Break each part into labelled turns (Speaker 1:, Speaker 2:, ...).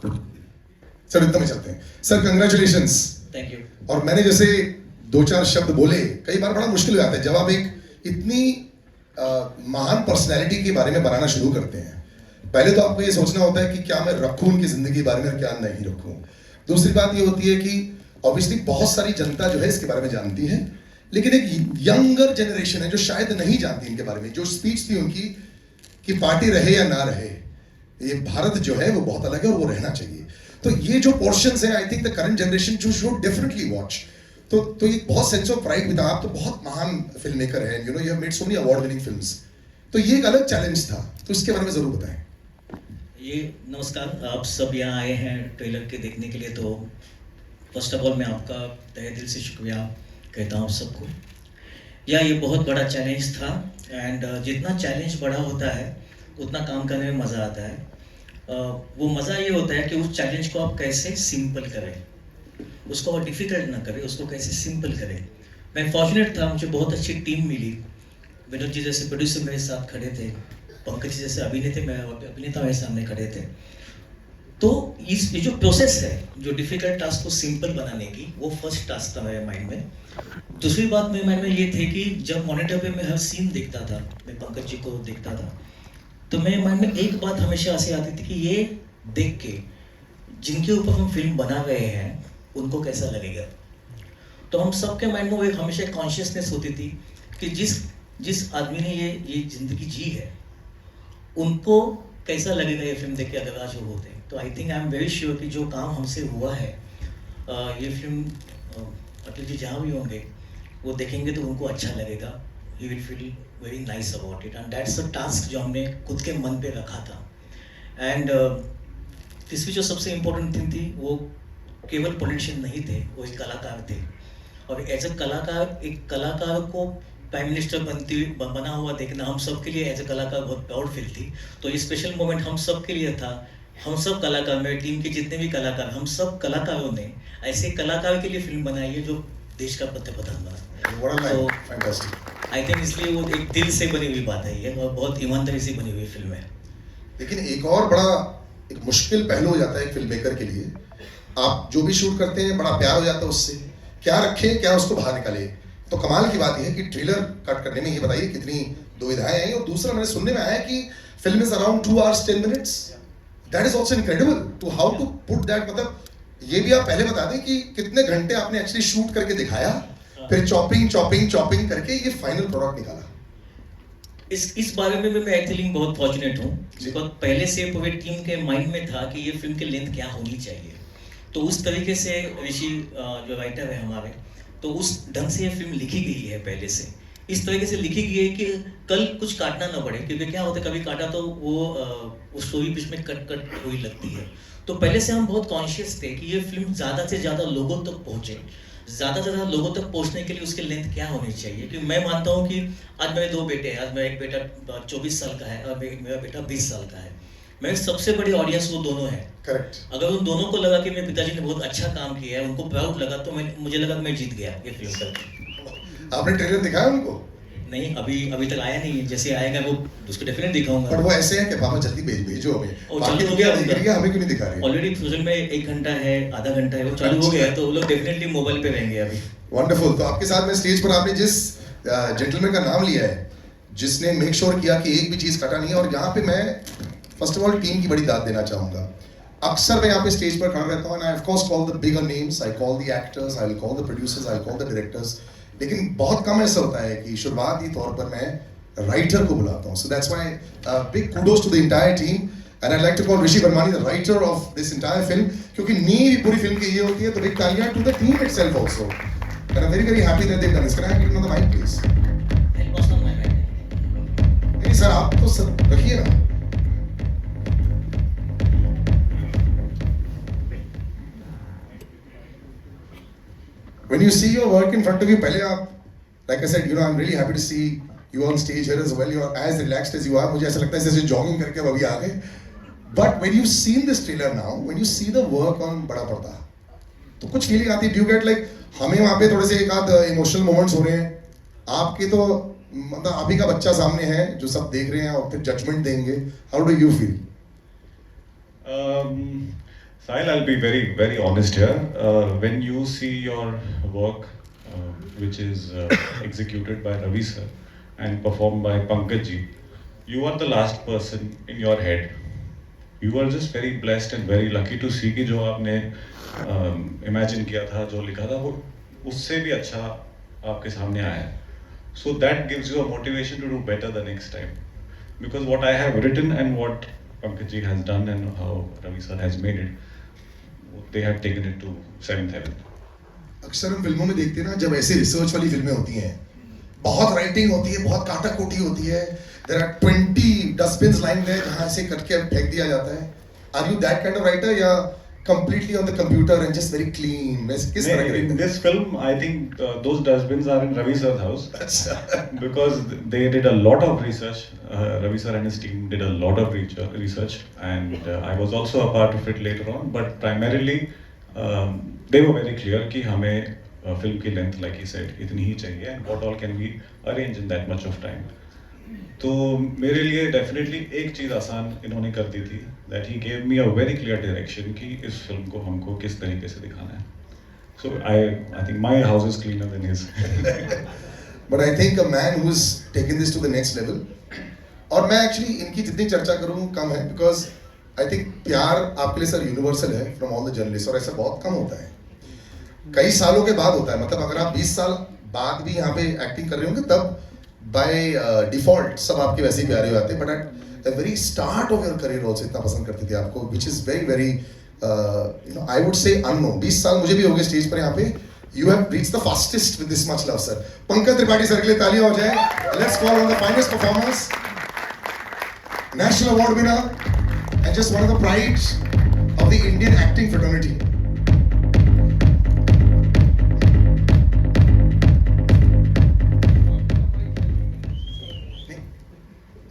Speaker 1: Sir इतना में चलते हैं। Sir congratulations.
Speaker 2: Thank you.
Speaker 1: और मैंने जैसे दो चार शब्द बोले, कई बार बड़ा मुश्किल हो जाता है जब आप एक इतनी महान पर्सनैलिटी के बारे में बनाना शुरू करते हैं। पहले तो आपको ये सोचना होता है कि क्या मैं रखूं उनकी जिंदगी के बारे में और क्या नहीं रखूं। दूसरी बात ये होती है कि ऑब्वियसली बहुत सारी जनता जो है इसके बारे में जानती है, लेकिन एक यंगर जनरेशन है जो शायद नहीं जानती इनके बारे में। जो स्पीच थी उनकी कि पार्टी रहे या ना रहे, ये भारत जो है वो बहुत अलग है और वो रहना चाहिए। तो ये जो पोर्शंस है, I think the current generation जो शुड डेफिनेटली वॉच। तो ये बहुत सेंस ऑफ प्राइड विद, आप तो बहुत महान फिल्म मेकर हैं, you know you have made so many award winning films. तो ये एक अलग चैलेंज था, तो इसके बारे में जरूर बताएं।
Speaker 2: ये नमस्कार, आप सब यहाँ आए हैं ट्रेलर के देखने के लिए। तो फर्स्ट ऑफ ऑल मैं आपका तहे दिल से शुक्रिया कहता हूँ सबको। ये बहुत बड़ा चैलेंज था एंड जितना चैलेंज बड़ा होता है उतना काम करने में मज़ा आता है। वो मज़ा ये होता है कि उस चैलेंज को आप कैसे सिंपल करें, उसको और डिफ़िकल्ट ना करें, उसको कैसे सिंपल करें। मैं फॉर्चुनेट था, मुझे बहुत अच्छी टीम मिली। विनोद जी जैसे प्रोड्यूसर मेरे साथ खड़े थे, पंकज जी जैसे अभिनेता मेरे सामने खड़े थे। तो ये जो प्रोसेस है, जो डिफ़िकल्ट टास्क को सिंपल बनाने की, वो फर्स्ट टास्क था मेरे माइंड में। दूसरी बात मेरे माइंड में ये थी कि जब मॉनिटर पे मैं हर सीन देखता था, मैं पंकज जी को देखता था, तो मेरे माइंड में एक बात हमेशा ऐसे आती थी कि ये देख के जिनके ऊपर हम फिल्म बना रहे हैं उनको कैसा लगेगा। तो हम सबके माइंड में वो एक हमेशा कॉन्शियसनेस होती थी कि जिस आदमी ने ये जिंदगी जी है उनको कैसा लगेगा ये फिल्म देख के अगर आज वो होते। तो I think I am very sure कि जो काम हमसे हुआ है, ये फिल्म अटल जी जहाँ भी होंगे वो देखेंगे तो उनको अच्छा लगेगा। He will feel very nice about it and that's a task जो हमने खुद के मन पे रखा था। एंड तीसरी जो सबसे इम्पोर्टेंट थिंग थी, वो केवल पॉलिटिशियन नहीं थे, वो एक कलाकार थे। और एज अ कलाकार, एक कलाकार को प्राइम मिनिस्टर बना हुआ देखना हम सब के लिए एज अ कलाकार बहुत प्राउड फील थी। तो ये स्पेशल मोमेंट हम सब के लिए था। हम सब कलाकार, मेरे टीम के जितने भी कलाकार, हम सब कलाकारों ने ऐसे कलाकार के लिए फिल्म बनाई है जो देश का पत्ते पतंगा। तो आई थिंक इसलिए वो एक दिल से बनी हुई बात है ये, और बहुत ईमानदारी से बनी हुई फिल्म है।
Speaker 1: लेकिन एक और बड़ा एक मुश्किल पहलू हो जाता है एक फिल्म मेकर के लिए, आप जो भी शूट करते हैं बड़ा प्यार हो जाता है उससे, क्या रखें क्या उसको बाहर निकाले। तो कमाल की बात यह है कि ट्रेलर कट करने में ये बताइए कितनी दुविधाएं आई। और दूसरा मैंने सुनने में आया कि film is around 2 hours 10 minutes। That is also incredible to how to put that. मतलब ये भी आप पहले बता दें कि कितने घंटे आपने एक्चुअली शूट करके दिखाया, फिर चॉपिंग करके ये फाइनल प्रोडक्ट निकाला।
Speaker 2: इस बारे में भी मैं एक्चुअली बहुत फॉर्चुनेट हूँ, बिकॉज पहले से पूरी टीम के माइंड में था कि ये फिल्म की लेंथ क्या होनी चाहिए। तो उस तरीके से ऋषि जो राइटर है हमारे, तो उस ढंग से ये फिल्म लिखी गई है। पहले से इस तरीके से लिखी गई है कि कल कुछ काटना ना पड़े, क्योंकि क्या होता है कभी काटा तो वो स्टोरी बीच में कट हुई लगती है। तो पहले से हम बहुत कॉन्शियस थे कि ये फिल्म ज़्यादा से ज़्यादा लोगों तक पहुँचे। ज़्यादा से ज़्यादा लोगों तक पहुँचने के लिए उसकी लेंथ क्या होनी चाहिए। क्योंकि मैं मानता हूँ कि आज मेरे 2 बेटे हैं। आज मेरा एक बेटा 24 साल का है और मेरा बेटा 20 साल का है। मेरी सबसे बड़ी ऑडियंस वो दोनों है।
Speaker 1: करेक्ट।
Speaker 2: अगर उन दोनों को लगा कि मेरे पिताजी ने बहुत अच्छा काम किया है, उनको प्राउड लगा, तो मुझे लगा मैं जीत गया ये फिल्म करके।
Speaker 1: आपने ट्रेलर दिखाया उनको?
Speaker 2: नहीं, अभी तक आया नहीं है। जैसे आएगा वो उसको डेफिनेट दिखाऊंगा।
Speaker 1: पर वो ऐसे है कि पापा जल्दी भेजो हमें।
Speaker 2: चालू हो गया
Speaker 1: हमें क्यों नहीं दिखा रहे?
Speaker 2: ऑलरेडी प्रोजेक्ट में 1 घंटा है, आधा घंटा है, वो चालू हो गया है। तो वो लोग डेफिनेटली मोबाइल पे रहेंगे अभी।
Speaker 1: वंडरफुल। तो आपके साथ में स्टेज पर आपने जिस जेंटलमैन का नाम लिया है, जिसने मेक श्योर किया कि एक भी चीज कटा नहीं है, और यहाँ पे मैं फर्स्ट ऑफ ऑल टीम की बड़ी दाद देना चाहूंगा। अक्सर मैं यहाँ पे स्टेज पर खड़ा रहता हूँ and I of course call the bigger names, I call the actors, I will call the producers, I will call the directors, लेकिन बहुत कम ऐसा होता है कि शुरुआती तौर पर मैं राइटर को बुलाता हूँ। So that's why big kudos to the entire team and I'd like to call Rishi Varmani the writer of this entire film, क्योंकि नींव पूरी फिल्म की ये होती है। तो big तालियां to the team itself also and I'm very happy that they've done this. Can I have it on the mic please? नहीं सर, आप तो सर रखिए ना। When you see your work in front of you, पहले आप, like I said, you know, I'm really happy to see you on stage here as well. You are as relaxed as you are. मुझे ऐसा लगता है जैसे jogging करके अभी आ गए. But when you've seen this trailer now, when you see the work on बड़ा पर्दा, तो कुछ feeling आती है? Do you get like, हमें वहाँ पे थोड़े से एक आध emotional moments हो रहे हैं, आपके तो मतलब अभी का बच्चा सामने है जो सब देख रहे हैं और फिर judgment देंगे. How do you feel?
Speaker 3: Sahil, I'll be very honest here. When you see your work, which is executed by Ravi sir and performed by Pankaj ji, you are the last person in your head. You are just very blessed and very lucky to see कि जो आपने imagine किया था, जो लिखा था, वो उससे भी अच्छा आपके सामने आया है. So that gives you a motivation to do better the next time. Because what I have written and what Pankaj ji has done and how Ravi sir has made it, they have taken it to seventh heaven.
Speaker 1: अक्सर हम फिल्मों में देखते हैं ना, जब ऐसे research वाली फिल्में होती हैं, बहुत राइटिंग होती है, बहुत काटा-कोटी होती है, there are 20 डस्टबिन्स लाइन में जहाँ ऐसे करके फेंक दिया जाता है. Are you that kind of writer या completely on the computer and just very clean? किस तरह के
Speaker 3: In this film, I think those dustbins are in Ravi sir's house. Because they did a lot of research. Ravi sir and his team did a lot of research, and I was also a part of it later on. But primarily, they were very clear कि हमें film की length, like he said, इतनी ही चाहिए, and what all can we arrange in that much of time. तो मेरे लिए definitely एक चीज़ आसान इन्होंने कर दी थी, that he gave me a very clear direction कि इस फिल्म को हमको किस तरीके से दिखाना है. So I think my house is cleaner than his.
Speaker 1: But I think a man who is taken this to the next level, और मैं एक्चुअली इनकी जितनी चर्चा करूं कम है, बिकॉज आई थिंक प्यार आपके लिए सर यूनिवर्सल है फ्रॉम ऑल द जर्नलिस्ट, और ऐसा बहुत कम होता है, कई सालों के बाद होता है. मतलब अगर आप 20 साल बाद भी यहाँ पे एक्टिंग कर रहे होंगे तब बाय डिफॉल्ट सब आपके वैसे ही प्यारे आते हैं, but at the very start of your career also इतना पसंद करते थे आपको, which is very very you know I would say unknown. 20 साल मुझे भी हो गए स्टेज पर यहाँ पे. You have reached the fastest with this much love sir. Pankaj Tripathi sir के लिए तालियां हो जाए. Let's call on the finest performers, national award winner and just one of the prides of the Indian acting fraternity.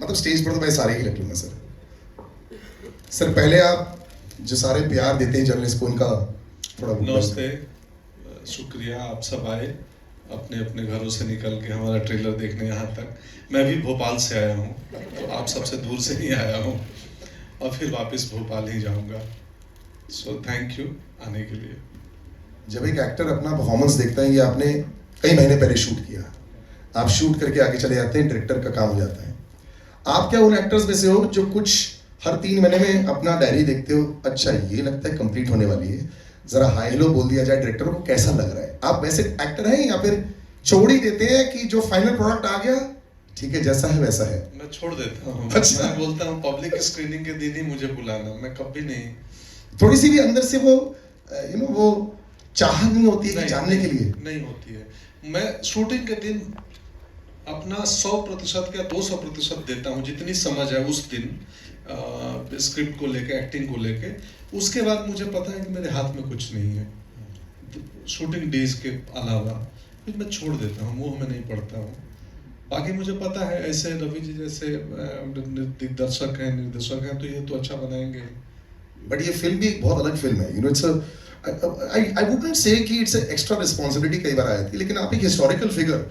Speaker 1: मतलब stage पर तो मैं सारे ही रख लूंगा सर. सर पहले आप जो सारे प्यार देते हैं जर्नलिस्ट को, उनका थोड़ा
Speaker 4: नमस्ते, शुक्रिया आप सब आए अपने अपने घरों से निकल के हमारा ट्रेलर देखने यहाँ तक. मैं भी भोपाल से आया हूँ, तो आप सबसे दूर से ही आया हूँ और फिर वापस भोपाल ही जाऊँगा. सो थैंक यू आने के लिए.
Speaker 1: जब एक एक्टर अपना परफॉर्मेंस देखता है, ये आपने कई महीने पहले शूट किया, आप शूट करके आगे चले जाते हैं, डायरेक्टर का काम हो जाता है. आप क्या उन एक्टर्स में से हो जो कुछ हर 3 महीने में अपना डायरी देखते हो, अच्छा ये लगता है कंप्लीट होने वाली है, जरा हाई हेलो बोल दिया जाए डायरेक्टर को, कैसा लग रहा है? आप वैसे एक्टर हैं या फिर छोड़ ही देते हैं कि जो फाइनल प्रोडक्ट आ गया ठीक है जैसा है वैसा है?
Speaker 4: मैं छोड़ देता हूँ.
Speaker 1: अच्छा.
Speaker 4: मैं बोलता हूँ पब्लिक स्क्रीनिंग के दिन ही मुझे बुलाना, मैं कभी नहीं.
Speaker 1: थोड़ी सी भी अंदर से वो यू नो वो चाह नहीं होती है कि जानने के लिए?
Speaker 4: नहीं होती है. मैं शूटिंग के दिन अपना 100% या 200% देता हूँ, जितनी समझ है उस दिन स्क्रिप्ट को लेके, एक्टिंग को लेके. उसके बाद मुझे पता है कि मेरे हाथ में कुछ नहीं है शूटिंग डेज के अलावा, फिर मैं छोड़ देता हूँ, मुंह में नहीं पड़ता हूँ. बाकी मुझे पता है ऐसे रवि जी जैसे दिग्दर्शक हैं, निर्देशक हैं, तो ये तो अच्छा बनाएंगे.
Speaker 1: बट ये फिल्म भी एक बहुत अलग फिल्म है, you know. It's I wouldn't say कि इट्स एक्स्ट्रा रिस्पॉन्सिबिलिटी कई बार आती है, लेकिन आप एक हिस्टोरिकल फिगर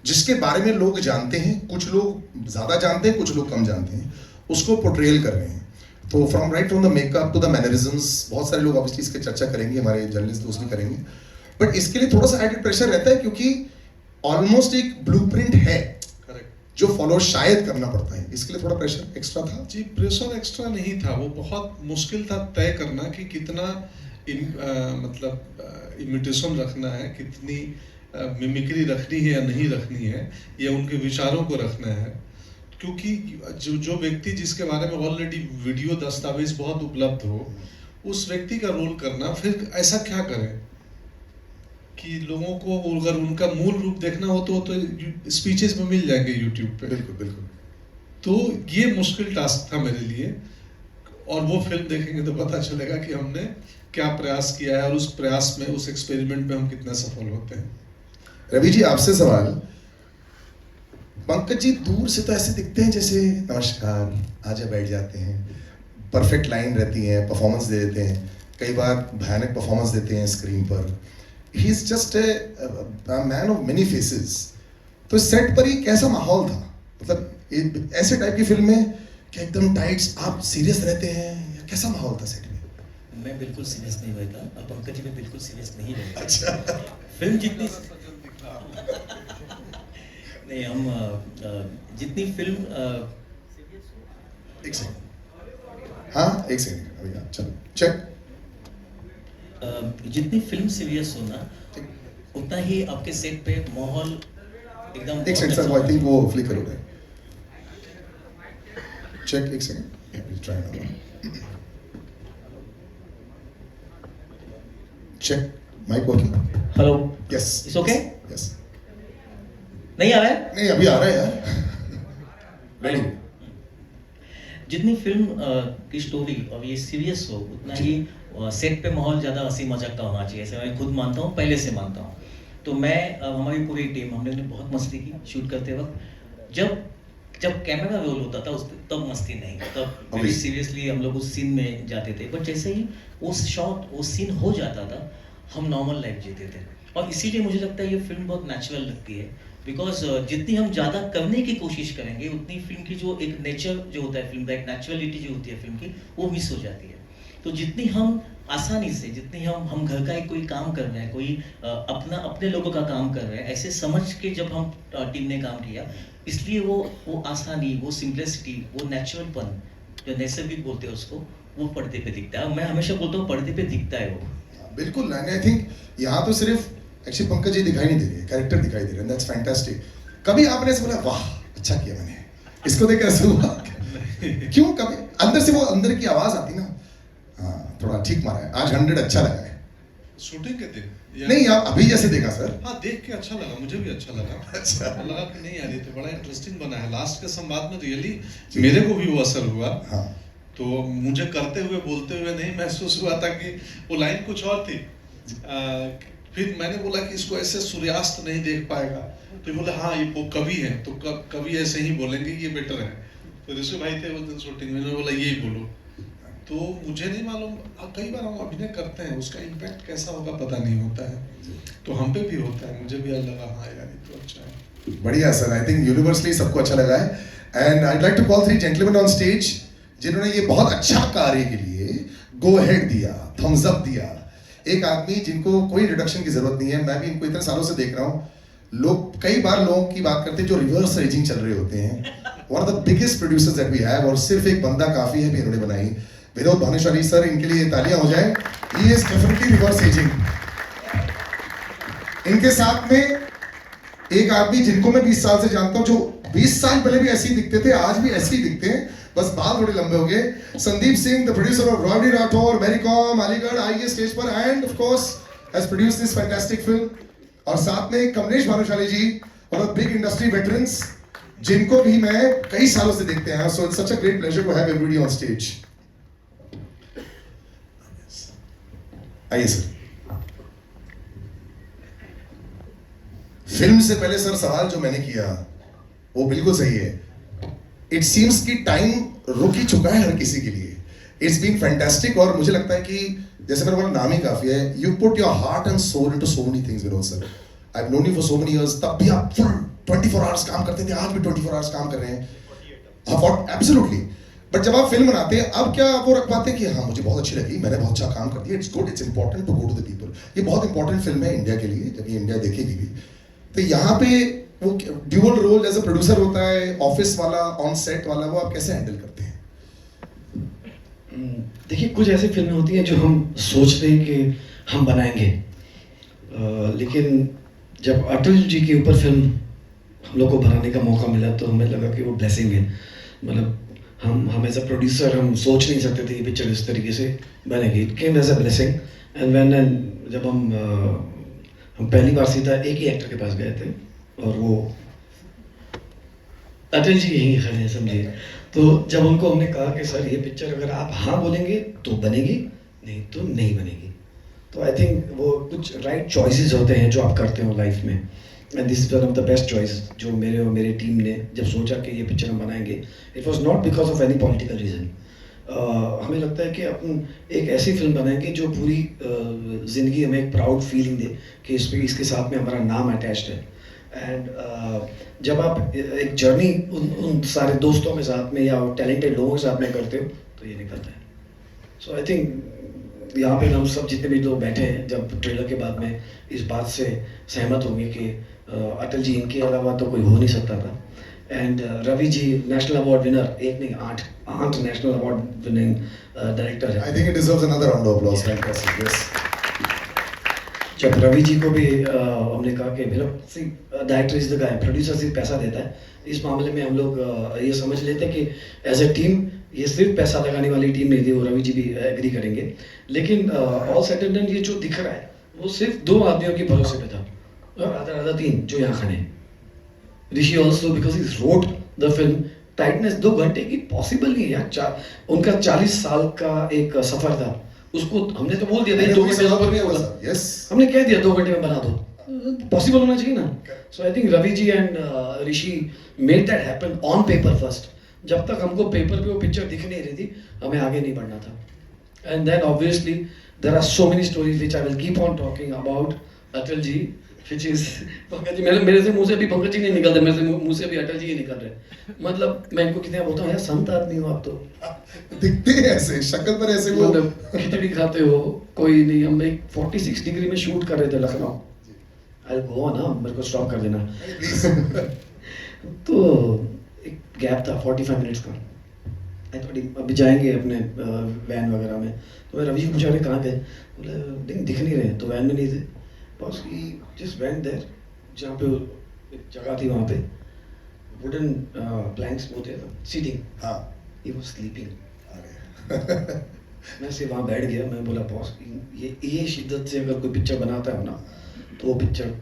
Speaker 1: जिसके बारे में लोग जानते हैं, कुछ लोग ज्यादा जानते हैं, कुछ लोग कम जानते हैं, उसको पोर्ट्रेल कर रहे हैं. तो from the makeup to the mannerisms, बहुत सारे लोग ऑब्वियसली इसकी चर्चा करेंगे, हमारे जर्नलिस्ट दोस्त भी करेंगे, बट इसके लिए थोड़ा सा एडेड प्रेशर रहता है क्योंकि ऑलमोस्ट एक ब्लूप्रिंट है जो फॉलो शायद करना पड़ता है. इसके लिए थोड़ा प्रेशर एक्स्ट्रा था?
Speaker 4: जी, प्रेशर एक्स्ट्रा नहीं था, वो बहुत मुश्किल था तय करना कि कितना मतलब इमिटेशन रखना है, कितनी मिमिक्री रखनी है या नहीं रखनी है, या उनके विचारों को रखना है. क्योंकि जो व्यक्ति जिसके बारे में ऑलरेडी वीडियो दस्तावेज बहुत उपलब्ध हो, उस व्यक्ति का रोल करना, फिर ऐसा क्या करें कि लोगों को अगर उनका मूल रूप देखना हो तो स्पीचेस में मिल जाएंगे यूट्यूब पे.
Speaker 1: बिल्कुल बिल्कुल.
Speaker 4: तो ये मुश्किल टास्क था मेरे लिए, और वो फिल्म देखेंगे तो पता चलेगा कि हमने क्या प्रयास किया है और उस प्रयास में, उस एक्सपेरिमेंट में हम कितना सफल होते हैं.
Speaker 1: रवि जी आपसे सवाल. पंकज जी दूर से तो ऐसे दिखते हैं जैसे नमस्कार आजा बैठ जाते हैं, परफेक्ट लाइन रहती है, परफॉर्मेंस दे देते हैं, कई बार भयानक परफॉर्मेंस देते हैं स्क्रीन पर. He is just a man of many faces. तो सेट पर ही कैसा माहौल था? मतलब ऐसे टाइप की फिल्म में क्या एकदम टाइट्स आप सीरियस रहते हैं या कैसा माहौल था सेट में?
Speaker 2: मैं बिल्कुल सीरियस नहीं रहता, अब पंकज जी भी बिल्कुल सीरियस नहीं रहता।
Speaker 1: अच्छा
Speaker 2: फिल्म जितनी नहीं हम जितनी फिल्म
Speaker 1: एक सेकंड, हाँ एक सेकंड अभी हाँ, चलो चेक।
Speaker 2: जितनी फिल्म सीरियस हो ना, उतना ही आपके सेट पे माहौल एकदम
Speaker 1: एक सेकंड सर, आई थिंक वो फ्लिकर हो गए। चेक एक second, try now. Check mic working.
Speaker 2: Hello,
Speaker 1: yes
Speaker 2: it's okay?
Speaker 1: Yes,
Speaker 2: नहीं आ रहा है?
Speaker 1: नहीं अभी आ रहा है यार, रेडी।
Speaker 2: जितनी फिल्म की स्टोरी और ये सीरियस हो, उतना ही सेट पे माहौल ज़्यादा हंसी मजाक का होना चाहिए, ऐसे मैं खुद मानता हूँ, पहले से मानता हूँ। तो मैं हमारी पूरी टीम, हम लोगों ने बहुत मस्ती की शूट करते वक्त। जब कैमरा रोल होता था उस तब मस्ती नहीं, तब वेरी सीरियसली हम लोग उस सीन में जाते थे। बट जैसे ही वो शॉट, वो सीन हो जाता था, हम नॉर्मल लाइफ जीते थे। और इसीलिए मुझे लगता है ये फिल्म बहुत नेचुरल लगती है, बिकॉज जितनी हम ज़्यादा करने की कोशिश करेंगे, उतनी फिल्म की जो एक नेचर जो होता है फिल्म का, एक नेचुरलिटी जो होती है फिल्म की, वो मिस हो जाती है। तो जितनी हम आसानी से, जितनी हम घर का एक कोई काम कर रहे हैं, कोई अपने लोगों का काम कर रहे हैं, ऐसे समझ के जब हम टीम ने काम किया, इसलिए वो आसानी, वो सिंप्लिसिटी, वो नेचुरलपन, जो नैसर्गिक बोलते हैं उसको, वो पर्दे पे दिखता है। मैं हमेशा बोलता हूँ पर्दे पे दिखता है वो।
Speaker 1: बिल्कुल, आई थिंक यहाँ तो सिर्फ एक्चुअली पंकज जी दिखाई नहीं दे रही है, कैरेक्टर दिखाई दे रहे हैं, दैट्स फैंटास्टिक। कभी आपने ऐसे बोला वाह अच्छा किया मैंने, इसको देख ऐसे हुआ? क्यों? कभी अंदर से वो अंदर की आवाज आती ना, हाँ थोड़ा ठीक मारा है आज, 100 अच्छा लगा है।
Speaker 4: शूटिंग के दिन
Speaker 1: नहीं आप अभी जैसे देखा सर?
Speaker 4: हाँ, देख के अच्छा लगा, मुझे भी अच्छा लगा।
Speaker 1: अच्छा
Speaker 4: लगा कि नहीं यार ये तो बड़ा इंटरेस्टिंग बना है। लास्ट के संवाद में रियली मेरे को भी वो असर हुआ।
Speaker 1: हाँ
Speaker 4: तो मुझे करते हुए बोलते हुए नहीं महसूस हुआ था कि वो लाइन कुछ और थी। फिर मैंने बोला कि इसको ऐसे सूर्यास्त नहीं देख पाएगा, तो बोले हाँ ये वो कवि है, तो कवि ऐसे ही बोलेंगे, ये बेटर है। तो ऋषि भाई थे उस दिन शूटिंग में, बोला यही बोलो। तो मुझे नहीं मालूम, कई बार हम अभिनय करते हैं, उसका इम्पैक्ट कैसा होगा पता नहीं होता है, तो हम पे भी होता है। मुझे भी लगा हाँ यार ये तो अच्छा है।
Speaker 1: बढ़िया सर, आई थिंक यूनिवर्सली सबको अच्छा लगा है। And I like to call 3 gentleman on stage जिन्होंने ये बहुत अच्छा कार्य के लिए गो अहेड दिया, थम्स अप दिया। एक आदमी जिनको कोई इंट्रोडक्शन की जरूरत नहीं है, मैं भी इनको इतने सालों से देख रहा हूँ। लोग कई बार लोगों की बात करते हैं जो रिवर्स रेजिंग चल रहे होते हैं, one of the biggest producers that we have, और सिर्फ एक बंदा काफी है भी इन्होंने बनाई। विनोद भानुशाली सर, इनके लिए तालियां हो जाए। He is definitely reverse raising. इनके साथ में एक आदमी जिनको मैं 20 साल से जानता हूं, जो 20 साल पहले भी ऐसे ही दिखते थे, आज भी ऐसे ही दिखते हैं, बस बाल थोड़े लंबे हो गए। Sandeep Singh, the producer of Rowdy Rathore, Mary Kom, Aligarh, आइए स्टेज पर, and of course has produced this fantastic film. और साथ में कमलेश भानुशाली जी, और बिग इंडस्ट्री वेटरन्स, जिनको भी मैं कई सालों से देखते हैं। So it's such a great pleasure to have everybody on stage. आइए सर। फिल्म से पहले सर सवाल जो मैंने किया वो बिल्कुल सही है। इट सीम्स कि टाइम रुक ही चुका है हर किसी के लिए। इट्स बीन फैंटास्टिक, और मुझे लगता है कि जैसे मेरा बोला नाम ही काफी है, you put your heart and soul into so many things Vinod sir. I have known you for so many years, तब भी आप फुल 24 आवर्स काम करते थे, आज भी 24 आवर्स काम कर रहे हैं। एब्सोल्युटली। बट जब आप फिल्म बनाते हैं, अब क्या आप वो रख पाते हैं कि हाँ मुझे बहुत अच्छी लगी, मैंने बहुत अच्छा काम कर दिया, it's good, it's important to go to the people. ये बहुत इंपॉर्टेंट फिल्म है इंडिया के लिए, जब ये इंडिया देखेगी भी। तो यहाँ पे वो dual role as a producer होता है, ऑफिस वाला, ऑन सेट वाला, वो आप कैसे हैंडल करते हैं?
Speaker 5: देखिए, कुछ ऐसी फिल्में होती हैं जो हम सोचते हैं कि हम बनाएंगे, लेकिन जब अटल जी के ऊपर फिल्म हम लोग को बनाने का मौका मिला तो हमें लगा कि वो ब्लेसिंग है। मतलब हम एज अ प्रोड्यूसर हम सोच नहीं सकते थे ये पिक्चर इस तरीके से बनेगी। It came as a blessing. And when जब हम पहली बार सीधा एक ही एक्टर के पास गए थे, और वो अटल जी यहीं खड़े हैं, समझिए। तो जब उनको हमने कहा कि सर ये पिक्चर अगर आप हाँ बोलेंगे तो बनेगी, नहीं तो नहीं बनेगी। तो आई थिंक वो कुछ राइट चॉइसेस होते हैं जो आप करते हो लाइफ में, and this is one of the best choice जो मेरे और मेरे टीम ने जब सोचा कि ये पिक्चर हम बनाएंगे, it was not because of any political reason. हमें लगता है कि अपन एक ऐसी फिल्म बनाएंगे जो पूरी ज़िंदगी हमें एक प्राउड फीलिंग दे कि इसके साथ में हमारा नाम अटैच्ड है। एंड जब आप एक जर्नी उन सारे दोस्तों के साथ में या टैलेंटेड लोगों के साथ में करते हो तो ये निकलता है। सो आई थिंक यहाँ पे हम सब जितने भी लोग बैठे हैं, जब ट्रेलर के बाद में इस बात से सहमत होंगे कि अटल जी इनके अलावा तो कोई हो नहीं सकता था। And Ravi ji national award winner, एक नहीं 8 नेशनल अवार्ड विनिंग डायरेक्टर है।
Speaker 1: I think it deserves another round of applause. Fantastic. Yes.
Speaker 5: जब रवि जी को भी हमने कहा कि director is the guy, producer सिर्फ पैसा देता है, इस मामले में हम लोग ये समझ लेते हैं कि एज ए टीम ये सिर्फ पैसा लगाने वाली टीम नहीं थी, वो रवि जी भी एग्री करेंगे। लेकिन ऑल सेट एंड डन ये जो दिख रहा है वो सिर्फ 2 आदमियों के भरोसे पे था, और आधा 3 जो यहाँ खड़े हैं। Rishi also because he wrote the film. Tightness 2 घंटे की पॉसिबल नहीं है यार। उनका 40 साल का एक सफर था, उसको हमने तो बोल दिया भाई 2 घंटे में नहीं होगा।
Speaker 1: Yes.
Speaker 5: हमने कह दिया 2 घंटे में बना दो, पॉसिबल होना चाहिए ना। So I think Ravi ji and Rishi made that happen on paper first. जब तक हमको पेपर पे वो पिक्चर दिख नहीं रही थी, हमें आगे नहीं बढ़ना था। And then obviously there are so many stories which I will keep on talking about Atal ji, which is Pankaj ji. मेरे से मुंह से भी पंकज जी नहीं निकल रहे, मेरे से मुंह से भी अटल जी ही निकल रहे। मतलब मैं इनको कितने बोलता हूँ यार, संत आदमी हो आप तो।
Speaker 1: दिखते हैं ऐसे, शक्ल पर ऐसे वो।
Speaker 5: मतलब खिचड़ी खाते हो कोई नहीं। हम एक 46 डिग्री में शूट कर रहे थे लखनऊ। आई गो ना, मेरे को स्टॉप कर देना। तो एक गैप था 45 मिनट्स का। आई थॉट अभी जाएंगे अपने वैन वगैरह में। तो मैं रवि को पूछा कहाँ गए, बोले दिख नहीं रहे, तो वैन में नहीं थे। बस ही जस्ट वेंट देयर, जहाँ पे एक जगह थी वहाँ पे वुडन प्लैंक्स होते हैं सीटिंग,
Speaker 1: हाँ।
Speaker 5: He was sleeping.
Speaker 1: अरे
Speaker 5: मैं से वहाँ बैठ गया। मैं बोला बॉस ये शिद्दत से अगर कोई पिक्चर बनाता है ना, तो वो पिक्चर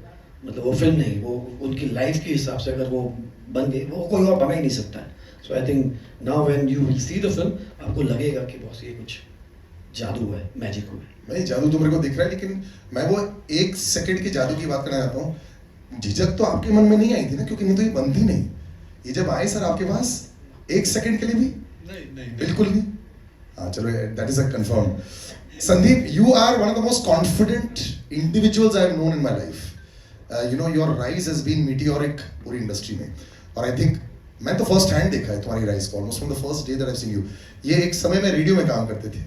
Speaker 5: मतलब वो फिल्म नहीं, वो उनकी लाइफ के हिसाब से अगर वो बन गई, वो कोई और बना ही नहीं सकता है। So I think now when you will see the film, आपको लगेगा कि बॉस ये कुछ जादू है, मैजिक है।
Speaker 1: नहीं, जादू तो मेरे को दिख रहा है, लेकिन मैं वो 1 सेकंड की जादू की बात करना चाहता हूँ। झिझक तो आपके मन में नहीं आई थी ना, क्योंकि नहीं तो ये बनती नहीं। ये जब आए सर आपके पास 1 सेकंड के लिए भी
Speaker 4: नहीं
Speaker 1: बिल्कुल नहीं। हाँ चलो, that is a confirm. Sandeep, you are one of the most confident individuals I have known in my life. You know, your rise has been meteoric पूरी इंडस्ट्री में। और I think मैं तो फर्स्ट हैंड देखा है तुम्हारी राइज को, almost from the first day that I seen you. ये एक समय में रेडियो में काम करते थे,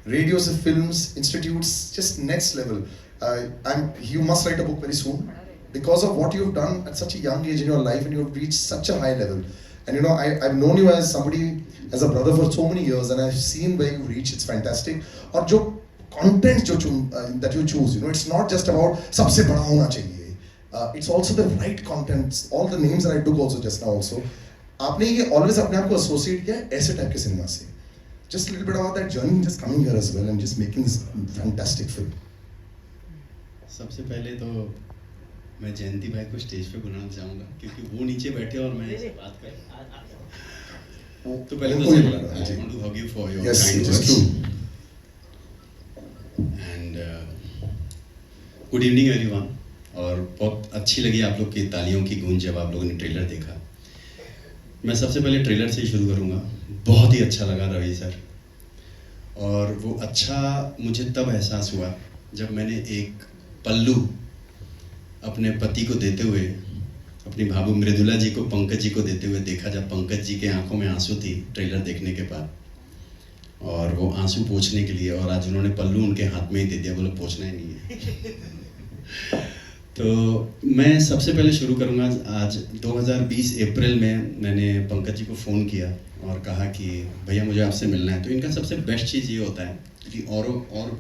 Speaker 1: रेडियो से films, institutes, just next level. You must write a book very soon because of what you've done at such a young age in your life, and you've reached such a high level. And you know, I've known you as somebody, as a brother for so many years, and I've seen where you've reached. It's fantastic. और जो content जो that you choose, you know, it's not just about सबसे बड़ा होना चाहिए. It's also the right contents. All the names that I took also just now also. आपने ये always अपने आप को associate किया ऐसे टाइप के सिनेमा से. Just a little bit about that journey, just coming here as well and just making this fantastic film.
Speaker 6: सबसे पहले तो मैं जयंती भाई को स्टेज पे बुलाना चाहूँगा, क्योंकि वो नीचे बैठे और मैं ऐसे बात कर। तो पहले तो
Speaker 1: उनको ही बुलाना,
Speaker 6: I
Speaker 1: ji.
Speaker 6: want to hug you for your
Speaker 1: Yes,
Speaker 6: kind
Speaker 1: it is
Speaker 6: words.
Speaker 1: true.
Speaker 6: And good evening everyone. और बहुत अच्छी लगी आप लोग की तालियों की गूंज जब आप लोगों ने ट्रेलर देखा। मैं सबसे पहले ट्रेलर से ही शुरू करूँगा। बहुत ही अच्छा लगा रवि सर, और वो अच्छा मुझे तब एहसास हुआ जब मैंने एक पल्लू अपने पति को देते हुए, अपनी भाभी मृदुला जी को पंकज जी को देते हुए देखा, जब पंकज जी के आंखों में आंसू थी ट्रेलर देखने के बाद, और वो आंसू पोंछने के लिए, और आज उन्होंने पल्लू उनके हाथ में ही दे दिया, बोले पोंछना ही नहीं है। तो मैं सबसे पहले शुरू करूँगा। आज 2020 अप्रैल में मैंने पंकज जी को फ़ोन किया और कहा कि भैया मुझे आपसे मिलना है। तो इनका सबसे बेस्ट चीज़ ये होता है कि और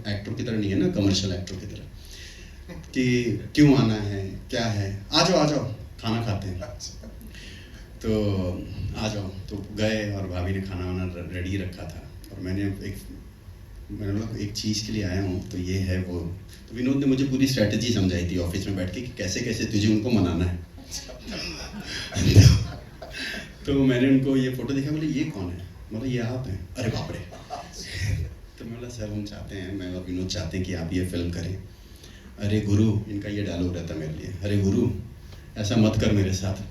Speaker 6: एक्टर की तरह नहीं है ना, कमर्शियल एक्टर की तरह, कि क्यों आना है, क्या है, आ जाओ खाना खाते हैं। तो आ जाओ। तो गए और भाभी ने खाना वाना रेडी रखा था, और मैंने लोग एक चीज़ के लिए आया हूँ, तो ये है वो। तो विनोद ने मुझे पूरी स्ट्रैटेजी समझाई थी ऑफिस में बैठ के कि कैसे कैसे तुझे उनको मनाना है। तो मैंने उनको ये फ़ोटो देखा, बोले ये कौन है, मतलब ये आप हैं। अरे बाप रे। तो मैं बोला सर हम चाहते हैं, मैं और विनोद चाहते हैं कि आप ये फिल्म करें। अरे गुरु, इनका ये डायलॉग रहता मेरे लिए, अरे गुरु ऐसा मत कर मेरे साथ,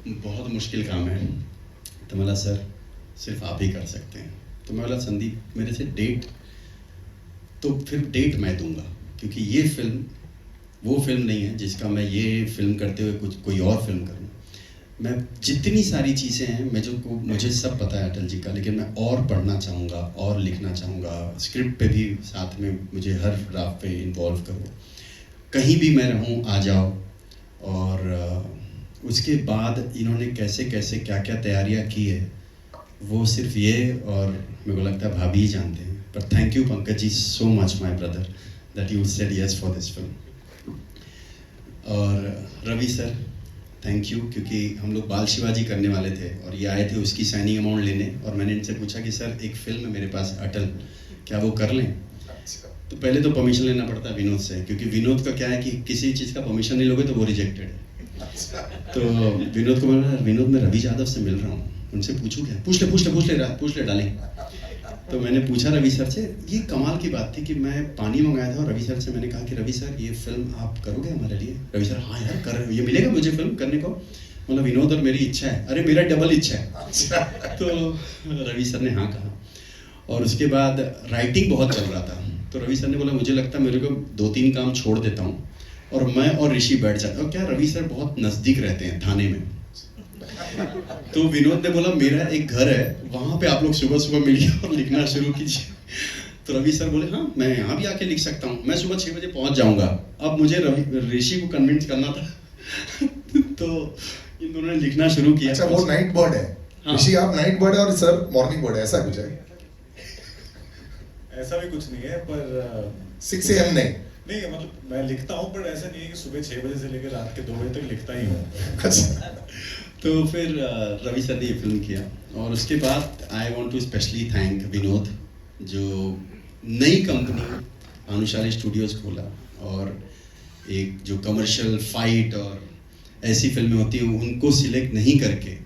Speaker 6: बहुत मुश्किल काम है। तो बोला सर सिर्फ आप ही कर सकते हैं। तो मैं बोला संदीप मेरे से डेट, तो फिर डेट मैं दूंगा, क्योंकि ये फिल्म वो फिल्म नहीं है जिसका मैं ये फिल्म करते हुए कुछ कोई और फिल्म करूँ। मैं जितनी सारी चीज़ें हैं मुझे सब पता है अटल जी का, लेकिन मैं और पढ़ना चाहूँगा और लिखना चाहूँगा। स्क्रिप्ट पे भी साथ में मुझे हर ड्राफ्ट पे इन्वॉल्व करो, कहीं भी मैं रहूँ आ जाओ। और उसके बाद इन्होंने कैसे कैसे क्या क्या तैयारियाँ की है वो सिर्फ ये और मेरे को लगता है भाभी ही जानते हैं। पर thank you Pankaj ji so much my brother that you said yes for this film. और रवि सर थैंक यू, क्योंकि हम लोग बाल शिवाजी करने वाले थे और ये आए थे उसकी साइनिंग अमाउंट लेने, और मैंने इनसे पूछा कि सर एक फिल्म है मेरे पास अटल, क्या वो कर लें? तो पहले तो परमिशन लेना पड़ता है विनोद से, क्योंकि विनोद का क्या है कि किसी चीज़ का परमिशन नहीं लोगे तो वो रिजेक्टेड है। तो विनोद को बोला, विनोद मैं रवि यादव से मिल रहा हूँ, उनसे पूछूं क्या? पूछ ले डालें। तो मैंने पूछा रवि सर से, ये कमाल की बात थी कि मैं पानी मंगाया था और रवि सर से मैंने कहा कि रवि सर ये फिल्म आप करोगे हमारे लिए? रवि सर हाँ यार कर, ये मिलेगा मुझे फिल्म करने को? मतलब विनोद और मेरी इच्छा है, अरे मेरा डबल इच्छा है। तो रवि सर ने हाँ कहा। और उसके बाद राइटिंग बहुत चल रहा था, तो रवि सर ने बोला मुझे लगता है मेरे को 2-3 काम छोड़ देता हूँ और मैं और ऋषि बैठ जाते। और क्या रवि सर बहुत नज़दीक रहते हैं थाने में, तो विनोद ने बोला मेरा एक घर है वहाँ पे आप लोग सुबह सुबह मिलिए और लिखना शुरू कीजिए। तो रवि सर बोले हाँ मैं यहाँ भी आके लिख सकता हूँ, मैं सुबह 6 बजे पहुँच जाऊँगा। अब मुझे ऋषि को कन्विंस करना था तो इन दोनों ने लिखना शुरू किया।
Speaker 1: अच्छा वो नाइट बर्ड है,
Speaker 6: हाँ।
Speaker 1: ऋषि आप नाइट बर्ड है और सर मॉर्निंग बर्ड है, ऐसा कुछ है?
Speaker 3: ऐसा भी कुछ नहीं है, पर
Speaker 1: 6 AM नहीं?
Speaker 3: नहीं मतलब मैं लिखता हूँ, पर ऐसा नहीं है कि सुबह 6 बजे से लेकर रात के 2 बजे तक लिखता ही हूँ।
Speaker 1: अच्छा
Speaker 6: तो फिर रवि सर ने ये फिल्म किया। और उसके बाद I want to specially thank Vinod, जो नई कंपनी भानुशाली स्टूडियोज खोला और एक जो कमर्शियल फाइट और ऐसी फिल्में होती हैं उनको सिलेक्ट नहीं करके,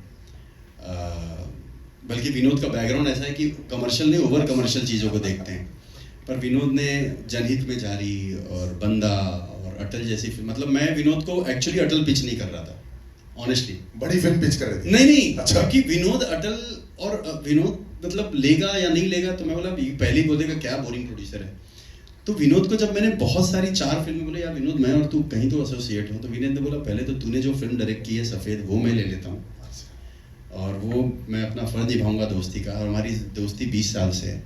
Speaker 6: बल्कि विनोद का बैकग्राउंड ऐसा है कि कमर्शियल नहीं ओवर कमर्शियल चीज़ों को देखते हैं, पर विनोद ने जनहित में जारी और बंदा और अटल जैसी फिल्म, मतलब मैं विनोद को एक्चुअली अटल पिच नहीं कर रहा था ऑनेस्टली।
Speaker 1: बड़ी फिल्म पिच कर रहे थे?
Speaker 6: नहीं
Speaker 1: अच्छा।
Speaker 6: क्योंकि विनोद अटल और विनोद मतलब लेगा या नहीं लेगा, तो मैं बोला पहले ही बोलेगा क्या बोरिंग प्रोड्यूसर है। तो विनोद को जब मैंने बहुत सारी 4 फिल्में बोले यार विनोद मैं और तू कहीं तो एसोसिएट हो, तो विनोद ने बोला पहले तो तूने जो फिल्म डायरेक्ट की है सफ़ेद वो मैं ले लेता हूँ और वो मैं अपना फ़र्ज निभाऊंगा दोस्ती का, और हमारी दोस्ती 20 साल से है।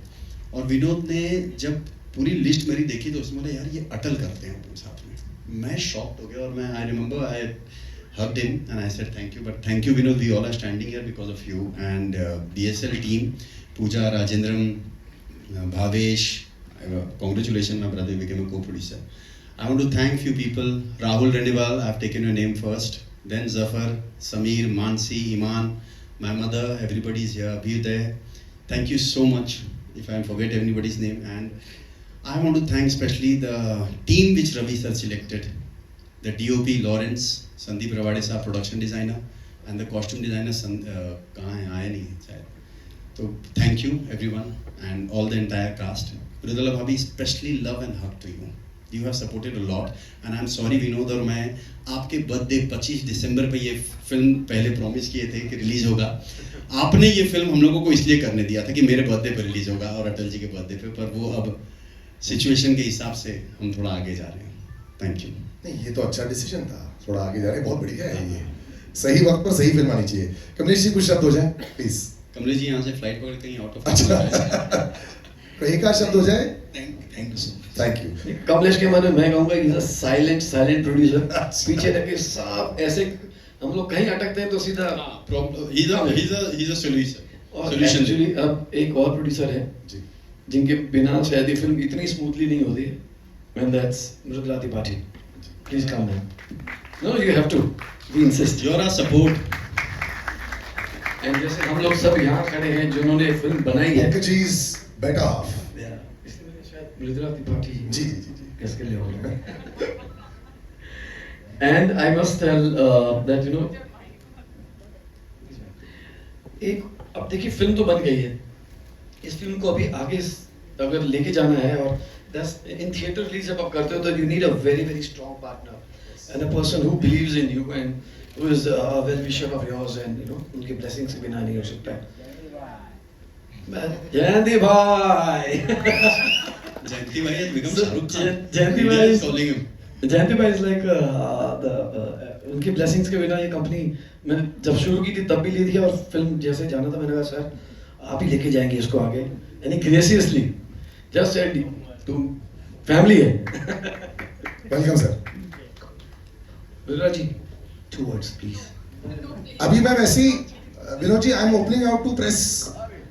Speaker 6: और विनोद ने जब पूरी लिस्ट मेरी देखी तो उसमें बोला यार ये अटल करते हैं अपन साथ में। मैं शॉक्ड हो गया और मैं I remember I hugged him and I said thank you, but thank you Vinod, we all are standing here because of you and BSL team, Pooja, Rajendram, Bhavesh, congratulations my brother, you became a co-producer. I want to thank few people, Rahul Renewal, I have taken your name first, then Zafar, Sameer, Mansi, Iman, my mother, everybody is here, Abhyuday, thank you so much if I forget anybody's name. And I want to thank especially the team which Ravi sir selected, the DOP Lawrence, Sandeep Rawade sahab production designer and the costume designer कहाँ हैं, आए नहीं हैं शायद। तो thank you everyone and all the entire cast. Mridula भाभी specially love and hug to you, you have supported a lot and I am sorry Vinod, और मैं आपके बर्थडे 25 दिसंबर पे ये फिल्म पहले प्रॉमिस किए थे कि रिलीज़ होगा। आपने ये फिल्म हम लोगों को इसलिए करने दिया था कि मेरे बर्थडे पर रिलीज़ होगा और अटल जी के बर्थडे पे, पर वो अब सिचुएशन के हिसाब से हम थोड़ा आगे जा रहे हैं। Thank you.
Speaker 1: नहीं ये तो अच्छा डिसीजन था, थोड़ा आगे जा रहे हैं, बहुत बढ़िया है ये, सही वक्त पर सही फिल्म आनी चाहिए। कमलेश जी कुछ शब्द हो जाए प्लीज।
Speaker 6: कमलेश जी यहाँ से फ्लाइट पकड़ कहीं आउट ऑफ
Speaker 1: तो एक आध शब्द हो जाए।
Speaker 6: Thank you so much.
Speaker 1: Thank you.
Speaker 5: Kamlesh के बारे में मैं कहूँगा इज अ साइलेंट प्रोड्यूसर, पीछे लगे सब ऐसे हम लोग कहीं अटकते हैं तो सीधा
Speaker 6: he's a solution.
Speaker 5: और एक्चुअली अब एक और प्रोड्यूसर है
Speaker 1: जी
Speaker 5: जिनके बिना शायद ये फिल्म इतनी स्मूथली नहीं होती है, and that's Mridula Tripathi. Please come man. No, you have to. We insist.
Speaker 6: You're our support.
Speaker 5: And जैसे हम लोग सब यहाँ खड़े हैं जिन्होंने फिल्म बनाई है,
Speaker 1: Pankaj ji is better half.
Speaker 5: इसलिए शायद मृदुला त्रिपाठी
Speaker 1: जी जी जी जी
Speaker 5: किसके लिए हो रहा है। And I must tell that you know एक अब देखिए फिल्म तो बन गई है, इस फिल्म को अभी आगे अगर लेके जाना है और in theater release जब आप करते हो तो you need a very strong partner and a person who believes in you and who is a well wisher of yours and you know उनके blessings के बिना नहीं हो सकता है। जयंती भाई
Speaker 6: जयंती भाई has become Shahrukh Khan.
Speaker 5: Jayanti
Speaker 6: India
Speaker 5: भाई
Speaker 6: is calling him.
Speaker 5: जयंती भाई इज लाइक उनकी ब्लेसिंग्स के बिना ये कंपनी मैंने जब शुरू की थी तब भी ली थी, और फिल्म जैसे जाना था मैंने कहा सर आप ही लेके जाएंगे इसको आगे, यानी ग्रेसियसली जस्ट सेड तुम फैमिली है.
Speaker 1: Welcome sir.
Speaker 5: Viraj ji 2 words please.
Speaker 1: अभी मैं वैसे ही Vinod ji, I am opening out to press.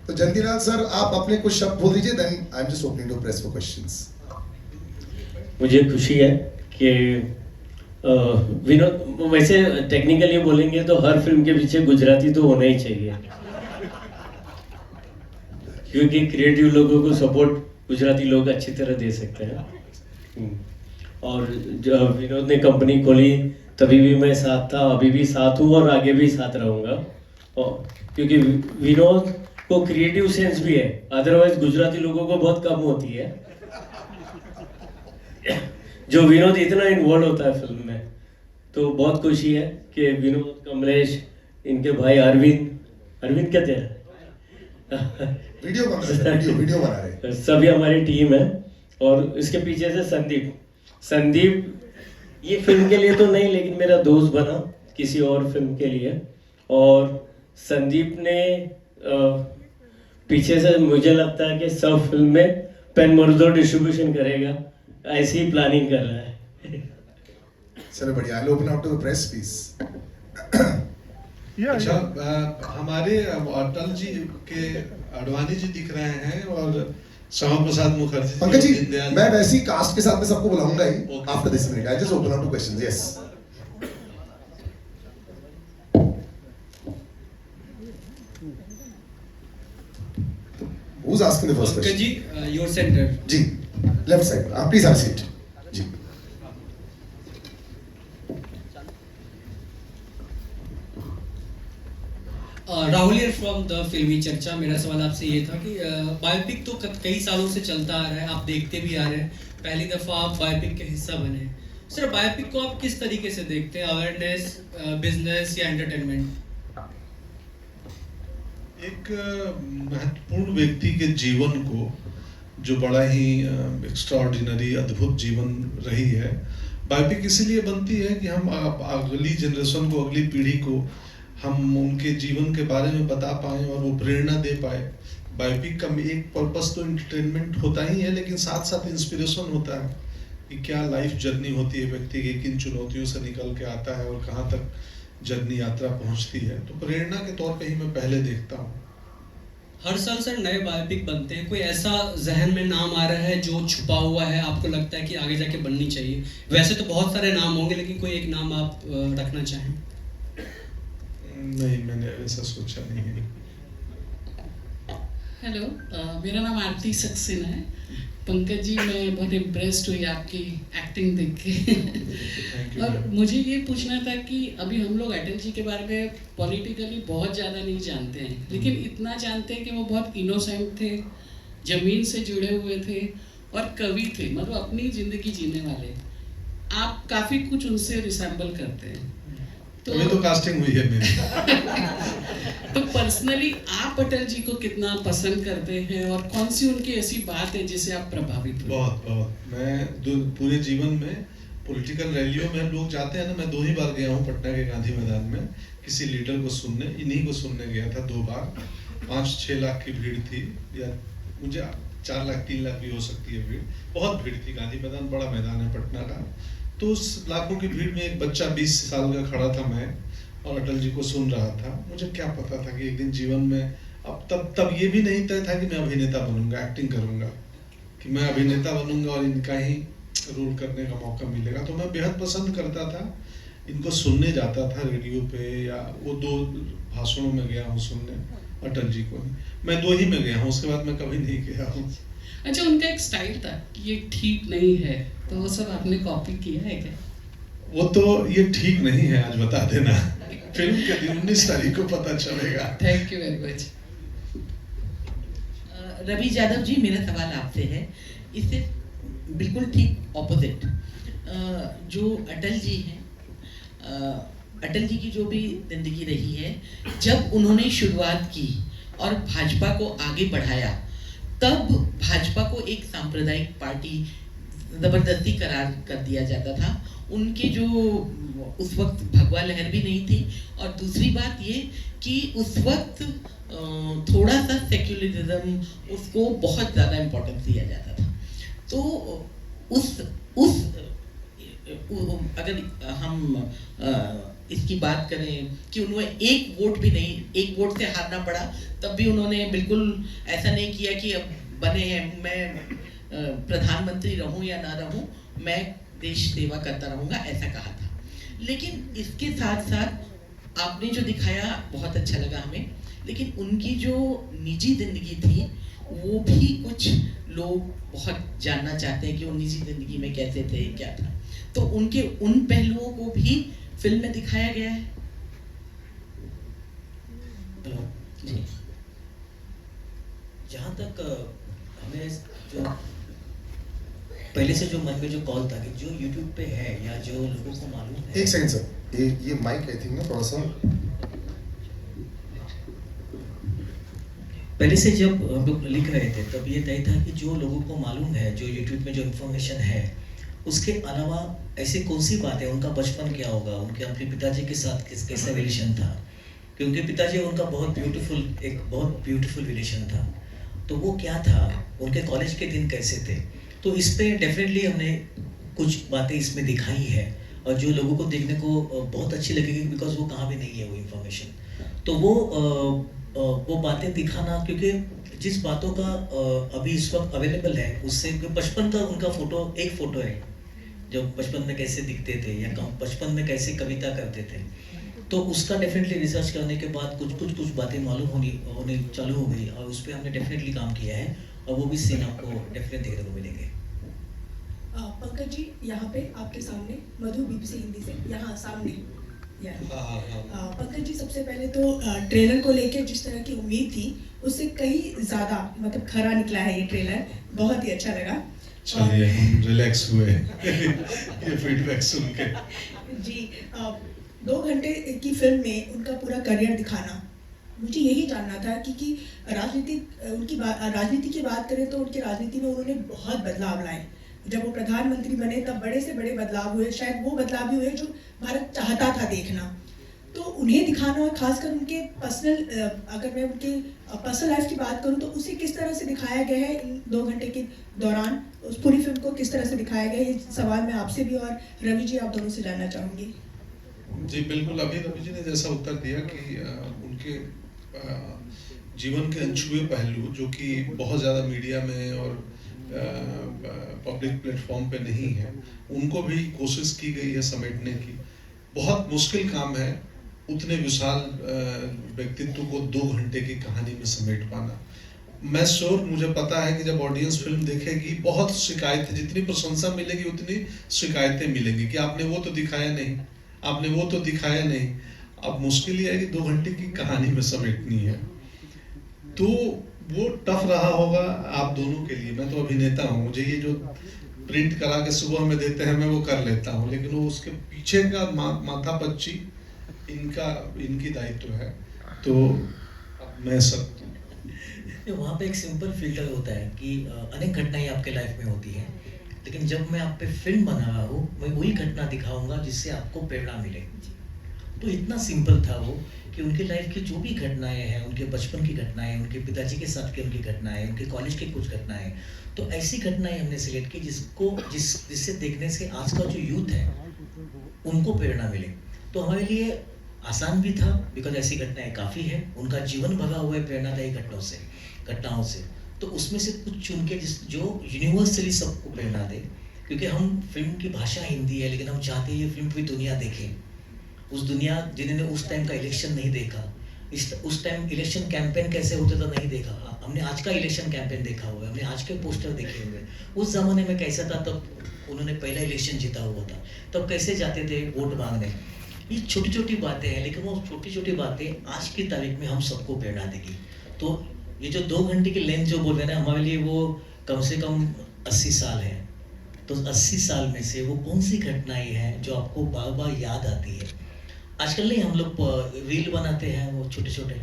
Speaker 1: तो जयंतीलाल सर आप अपने कुछ शब्द बोल दीजिए, then I am just opening to press for questions.
Speaker 7: मुझे खुशी है कि विनोद, वैसे टेक्निकली बोलेंगे तो हर फिल्म के पीछे गुजराती तो होना ही चाहिए, क्योंकि क्रिएटिव लोगों को सपोर्ट गुजराती लोग अच्छी तरह दे सकते हैं. और जब विनोद ने कंपनी खोली तभी भी मैं साथ था, अभी भी साथ हूँ और आगे भी साथ रहूँगा. और क्योंकि विनोद को क्रिएटिव सेंस भी है, अदरवाइज गुजराती लोगों को बहुत कम होती है. जो विनोद इतना इन्वॉल्व होता है फिल्म में, तो बहुत खुशी है कि विनोद, कमलेश, इनके भाई अरविंद कहते हैं
Speaker 1: वीडियो बना रहे हैं.
Speaker 7: सभी हमारी टीम है. और इसके पीछे से संदीप ये फिल्म के लिए तो नहीं, लेकिन मेरा दोस्त बना किसी और फिल्म के लिए. और संदीप ने पीछे से मुझे लगता है कि सब फिल्म में पेन मर्दो डिस्ट्रीब्यूशन करेगा, ऐसी ही प्लानिंग कर रहा है.
Speaker 1: चलो बढ़िया. I open up to the press please.
Speaker 4: अच्छा, हमारे अटल जी के अडवाणी जी दिख रहे हैं और श्यामा प्रसाद मुखर्जी
Speaker 1: पंकज जी,
Speaker 4: दीनदयाल
Speaker 1: मैं वैसी कास्ट के साथ में सबको बुलाऊंगा ही
Speaker 4: Okay.
Speaker 1: After this minute. I just open up to questions. Yes. Who's asking the first question?
Speaker 8: Pankaji, your center.
Speaker 1: जी, left side. Please have seat. जी.
Speaker 8: Rahul here from the Filmi Charcha. मेरा सवाल आपसे ये था कि बायोपिक तो कई सालों से चलता आ रहा है, आप देखते भी आ रहे हैं, पहली दफ़ा आप बायोपिक के हिस्सा बने हैं. सर, बायोपिक को आप किस तरीके से देखते हैं, अवेयरनेस, बिजनेस या एंटरटेनमेंट?
Speaker 4: एक महत्वपूर्ण व्यक्ति के जीवन को, जो बड़ा ही एक्स्ट्राऑर्डिनरी अद्भुत जीवन रही है, बायोपिक इसीलिए बनती है कि हम अगली जनरेशन को, अगली पीढ़ी को हम उनके जीवन के बारे में बता पाएं और वो प्रेरणा दे पाए. बायोपिक का एक पर्पस तो एंटरटेनमेंट होता ही है, लेकिन साथ साथ इंस्पिरेशन होता है कि क्या लाइफ जर्नी होती है व्यक्ति की, किन चुनौतियों से निकल के आता है और कहाँ तक जर्नी यात्रा पहुँचती है. तो प्रेरणा के तौर पे ही मैं पहले देखता हूँ.
Speaker 8: हर साल सर नए बायोपिक बनते हैं, कोई ऐसा जहन में नाम आ रहा है जो छुपा हुआ है, आपको लगता है कि आगे जाके बननी चाहिए? वैसे तो बहुत सारे नाम होंगे, लेकिन कोई एक नाम आप रखना चाहें?
Speaker 4: नहीं, मैंने ऐसा सोचा नहीं है.
Speaker 9: हेलो, मेरा नाम आरती सक्सेना है. पंकज जी, मैं बहुत इम्प्रेस्ड हुई आपकी एक्टिंग देख के. और मुझे ये पूछना था कि अभी हम लोग अटल जी के बारे में पॉलिटिकली बहुत ज़्यादा नहीं जानते हैं, लेकिन इतना जानते हैं कि वो बहुत इनोसेंट थे, ज़मीन से जुड़े हुए थे और कवि थे, मतलब अपनी ज़िंदगी जीने वाले. आप काफ़ी कुछ उनसे रिसेंबल करते हैं.
Speaker 4: अभी तो कास्टिंग हुई है मेरी.
Speaker 9: तो पर्सनली आप अटल जी को कितना पसंद करते हैं और कौन सी उनकी ऐसी बात है जिससे आप प्रभावित हो?
Speaker 4: बहुत. मैं पूरे जीवन में पॉलिटिकल रैलियों में लोग जाते हैं ना, मैं 2 ही बार गया हूँ पटना के गांधी मैदान में किसी लीडर को सुनने. इन्हीं को सुनने गया था 2 बार. 5-6 लाख की भीड़ थी, या मुझे 4 लाख 3 लाख भी हो सकती है भीड़. बहुत भीड़ थी. गांधी मैदान बड़ा मैदान है पटना का. तो उस लाखों की भीड़ में एक बच्चा 20 साल का खड़ा था, मैं, और अटल जी को सुन रहा था. मुझे क्या पता था कि एक दिन जीवन में, अब तब ये भी नहीं तय था कि मैं अभिनेता बनूंगा, एक्टिंग करूंगा, कि मैं अभिनेता बनूंगा और इनका ही रोल करने का मौका मिलेगा. तो मैं बेहद पसंद करता था, इनको सुनने जाता था रेडियो पे, या वो 2 भाषणों में गया हूँ सुनने, अटल जी को. मैं 2 ही में गया हूँ, उसके बाद मैं कभी नहीं गया हूँ.
Speaker 9: अच्छा, उनका एक स्टाइल था कि ये ठीक नहीं है, तो वो सब आपने कॉपी किया है क्या?
Speaker 4: वो तो ये ठीक नहीं है, आज बता देना. फिल्म के दिन 19 तारीख को पता चलेगा.
Speaker 9: Thank you very much.
Speaker 10: Ravi Yadav ji, मेरा सवाल आपसे है, इससे बिल्कुल ठीक ऑपोजिट. जो अटल जी हैं, अटल जी की जो भी जिंदगी रही है, जब उन्होंने शुरुआत की और भाजपा को आगे बढ़ाया, तब भाजपा को एक सांप्रदायिक पार्टी ज़बरदस्ती करार कर दिया जाता था। उनके जो उस वक्त भगवा लहर भी नहीं थी, और दूसरी बात ये कि उस वक्त थोड़ा सा सेक्युलरिज्म उसको बहुत ज़्यादा इम्पोर्टेंस दिया जाता था। तो उस अगर हम इसकी बात करें कि उन्हें एक वोट भी नहीं, एक वोट से हारना पड़ा, तब भी उन्होंने बिल्कुल ऐसा नहीं किया कि अब बने हैं मैं प्रधानमंत्री रहूं या ना रहूं, मैं देश सेवा करता रहूंगा, ऐसा कहा था। लेकिन इसके साथ साथ आपने जो दिखाया बहुत अच्छा लगा हमें, लेकिन उनकी जो निजी जिंदगी थी वो भी कुछ लोग बहुत जानना चाहते हैं कि वो निजी जिंदगी में कैसे थे, क्या था। तो उनके उन पहलुओं को भी फिल्म में दिखाया गया है। जी,
Speaker 2: जहाँ तक हमें जो पहले से जो मन में जो कॉल था कि जो YouTube पे है या जो लोगों को मालूम है।
Speaker 1: एक सेकंड सर, ये माइक आई थिंक ना थोड़ा सा।
Speaker 2: पहले से जब हम लोग लिख रहे थे तब ये तय था कि जो लोगों को मालूम है, जो YouTube में जो इन्फॉर्मेशन है, उसके अलावा ऐसी कौन सी बातें, उनका बचपन क्या होगा, उनके अपने पिताजी के साथ कैसा रिलेशन था, क्योंकि पिताजी उनका एक बहुत ब्यूटीफुल रिलेशन था, तो वो क्या था, उनके कॉलेज के दिन कैसे थे। तो इस पे डेफिनेटली हमने कुछ बातें इसमें दिखाई है, और जो लोगों को देखने को बहुत अच्छी लगेगी, बिकॉज वो कहाँ भी नहीं है वो इन्फॉर्मेशन। तो वो बातें दिखाना, क्योंकि जिस बातों का अभी इस वक्त अवेलेबल है, उससे बचपन का उनका एक फोटो है, जब बचपन में कैसे दिखते थे या बचपन में कैसे कविता करते थे, तो उसका डेफिनेटली रिसर्च करने के बाद कुछ बातें मालूम होने चालू हो गई, और उस पर हमने डेफिनेटली काम किया है, और वो भी सीन आपको डेफिनेटली देखने को मिलेंगे।
Speaker 11: पंकज जी, यहाँ पे आपके सामने मधु BBC हिंदी से, यहाँ सामने। पंकज जी, सबसे पहले तो ट्रेलर को लेके जिस तरह की उम्मीद थी उससे कहीं ज्यादा मतलब खरा निकला है ये ट्रेलर, बहुत ही अच्छा लगा।
Speaker 4: चलिए हम रिलैक्स हुए ये फीडबैक सुन के।
Speaker 11: जी, 2 घंटे की फिल्म में उनका पूरा करियर दिखाना, मुझे यही जानना था कि राजनीति की बात करें तो उनकी राजनीति में उन्होंने बहुत बदलाव लाए। जब वो प्रधानमंत्री बने तब बड़े से बड़े बदलाव हुए, शायद वो बदलाव भी हुए जो भारत चाहता था देखना। तो उन्हें दिखाना, और खासकर उनके पर्सनल, अगर मैं उनके पर्सनल लाइफ की बात करूं तो उसे किस तरह से दिखाया गया है इन 2 घंटे के दौरान, उस पूरी फिल्म को किस तरह से दिखाया गया है, ये सवाल मैं आपसे भी और रवि जी आप दोनों से जानना चाहूँगी।
Speaker 4: जी बिल्कुल, अभी रवि जी ने जैसा उत्तर दिया कि उनके जीवन के अनछुए पहलू जो कि बहुत ज़्यादा मीडिया में और पब्लिक प्लेटफॉर्म पे नहीं है, उनको भी कोशिश की गई है समेटने की। बहुत मुश्किल काम है उतने विशाल व्यक्तित्व को 2 घंटे की कहानी में समेट पाना। मैं श्योर, मुझे पता है कि जब ऑडियंस फिल्म देखेगी बहुत शिकायतें, जितनी प्रशंसा मिलेगी उतनी शिकायतें मिलेंगी कि आपने वो तो दिखाया नहीं, आपने वो तो दिखाया नहीं। अब मुश्किल ये है कि 2 घंटे की कहानी में समेटनी है, तो वो टफ रहा होगा आप दोनों के लिए। मैं तो अभिनेता हूँ, मुझे ये जो प्रिंट करा के सुबह में देते हैं मैं वो कर लेता हूँ, लेकिन वो उसके पीछे का माथा पच्ची इनकी दायित्व है। तो मैं सब
Speaker 2: वहाँ पे एक सिंपल फिल्टर होता है कि अनेक घटनाएं आपके लाइफ में होती हैं, लेकिन जब मैं आप पे फिल्म बना रहा हूँ, मैं वही घटना दिखाऊंगा जिससे आपको प्रेरणा मिले। तो इतना सिंपल था वो कि उनके लाइफ की जो भी घटनाएं हैं, उनके बचपन की घटनाएं, उनके पिताजी के साथ की उनकी घटनाएं, उनके कॉलेज की कुछ घटनाएं, तो ऐसी घटनाएं हमने सिलेक्ट की जिससे देखने से आज का जो यूथ है उनको प्रेरणा मिले। तो हमारे लिए आसान भी था, बिकॉज ऐसी घटनाएं काफ़ी है, उनका जीवन भरा हुआ है प्रेरणादायी घटनाओं से। तो उसमें से कुछ चुन के जो यूनिवर्सली सबको प्रेरणा दे, क्योंकि हम फिल्म की भाषा हिंदी है, लेकिन हम चाहते हैं ये फिल्म पूरी दुनिया देखे। उस दुनिया जिन्होंने उस टाइम का इलेक्शन नहीं देखा, उस टाइम इलेक्शन कैंपेन कैसे होते था नहीं देखा, हमने आज का इलेक्शन कैंपेन देखा हुआ है, हमने आज के पोस्टर देखे हुए। उस जमाने में कैसा था, तब उन्होंने पहला इलेक्शन जीता हुआ था, तब कैसे जाते थे वोट मांगने। ये छोटी छोटी बातें हैं, लेकिन वो छोटी छोटी बातें आज की तारीख में हम सबको प्रेरणा देगी। तो ये जो 2 घंटे की लेंथ जो बोल रहे हैं ना, हमारे लिए वो कम से कम 80 साल है। तो 80 साल में से वो कौन सी घटनाएं हैं जो आपको बार बार याद आती है। आजकल नहीं, हम लोग रील बनाते हैं वो छोटे छोटे,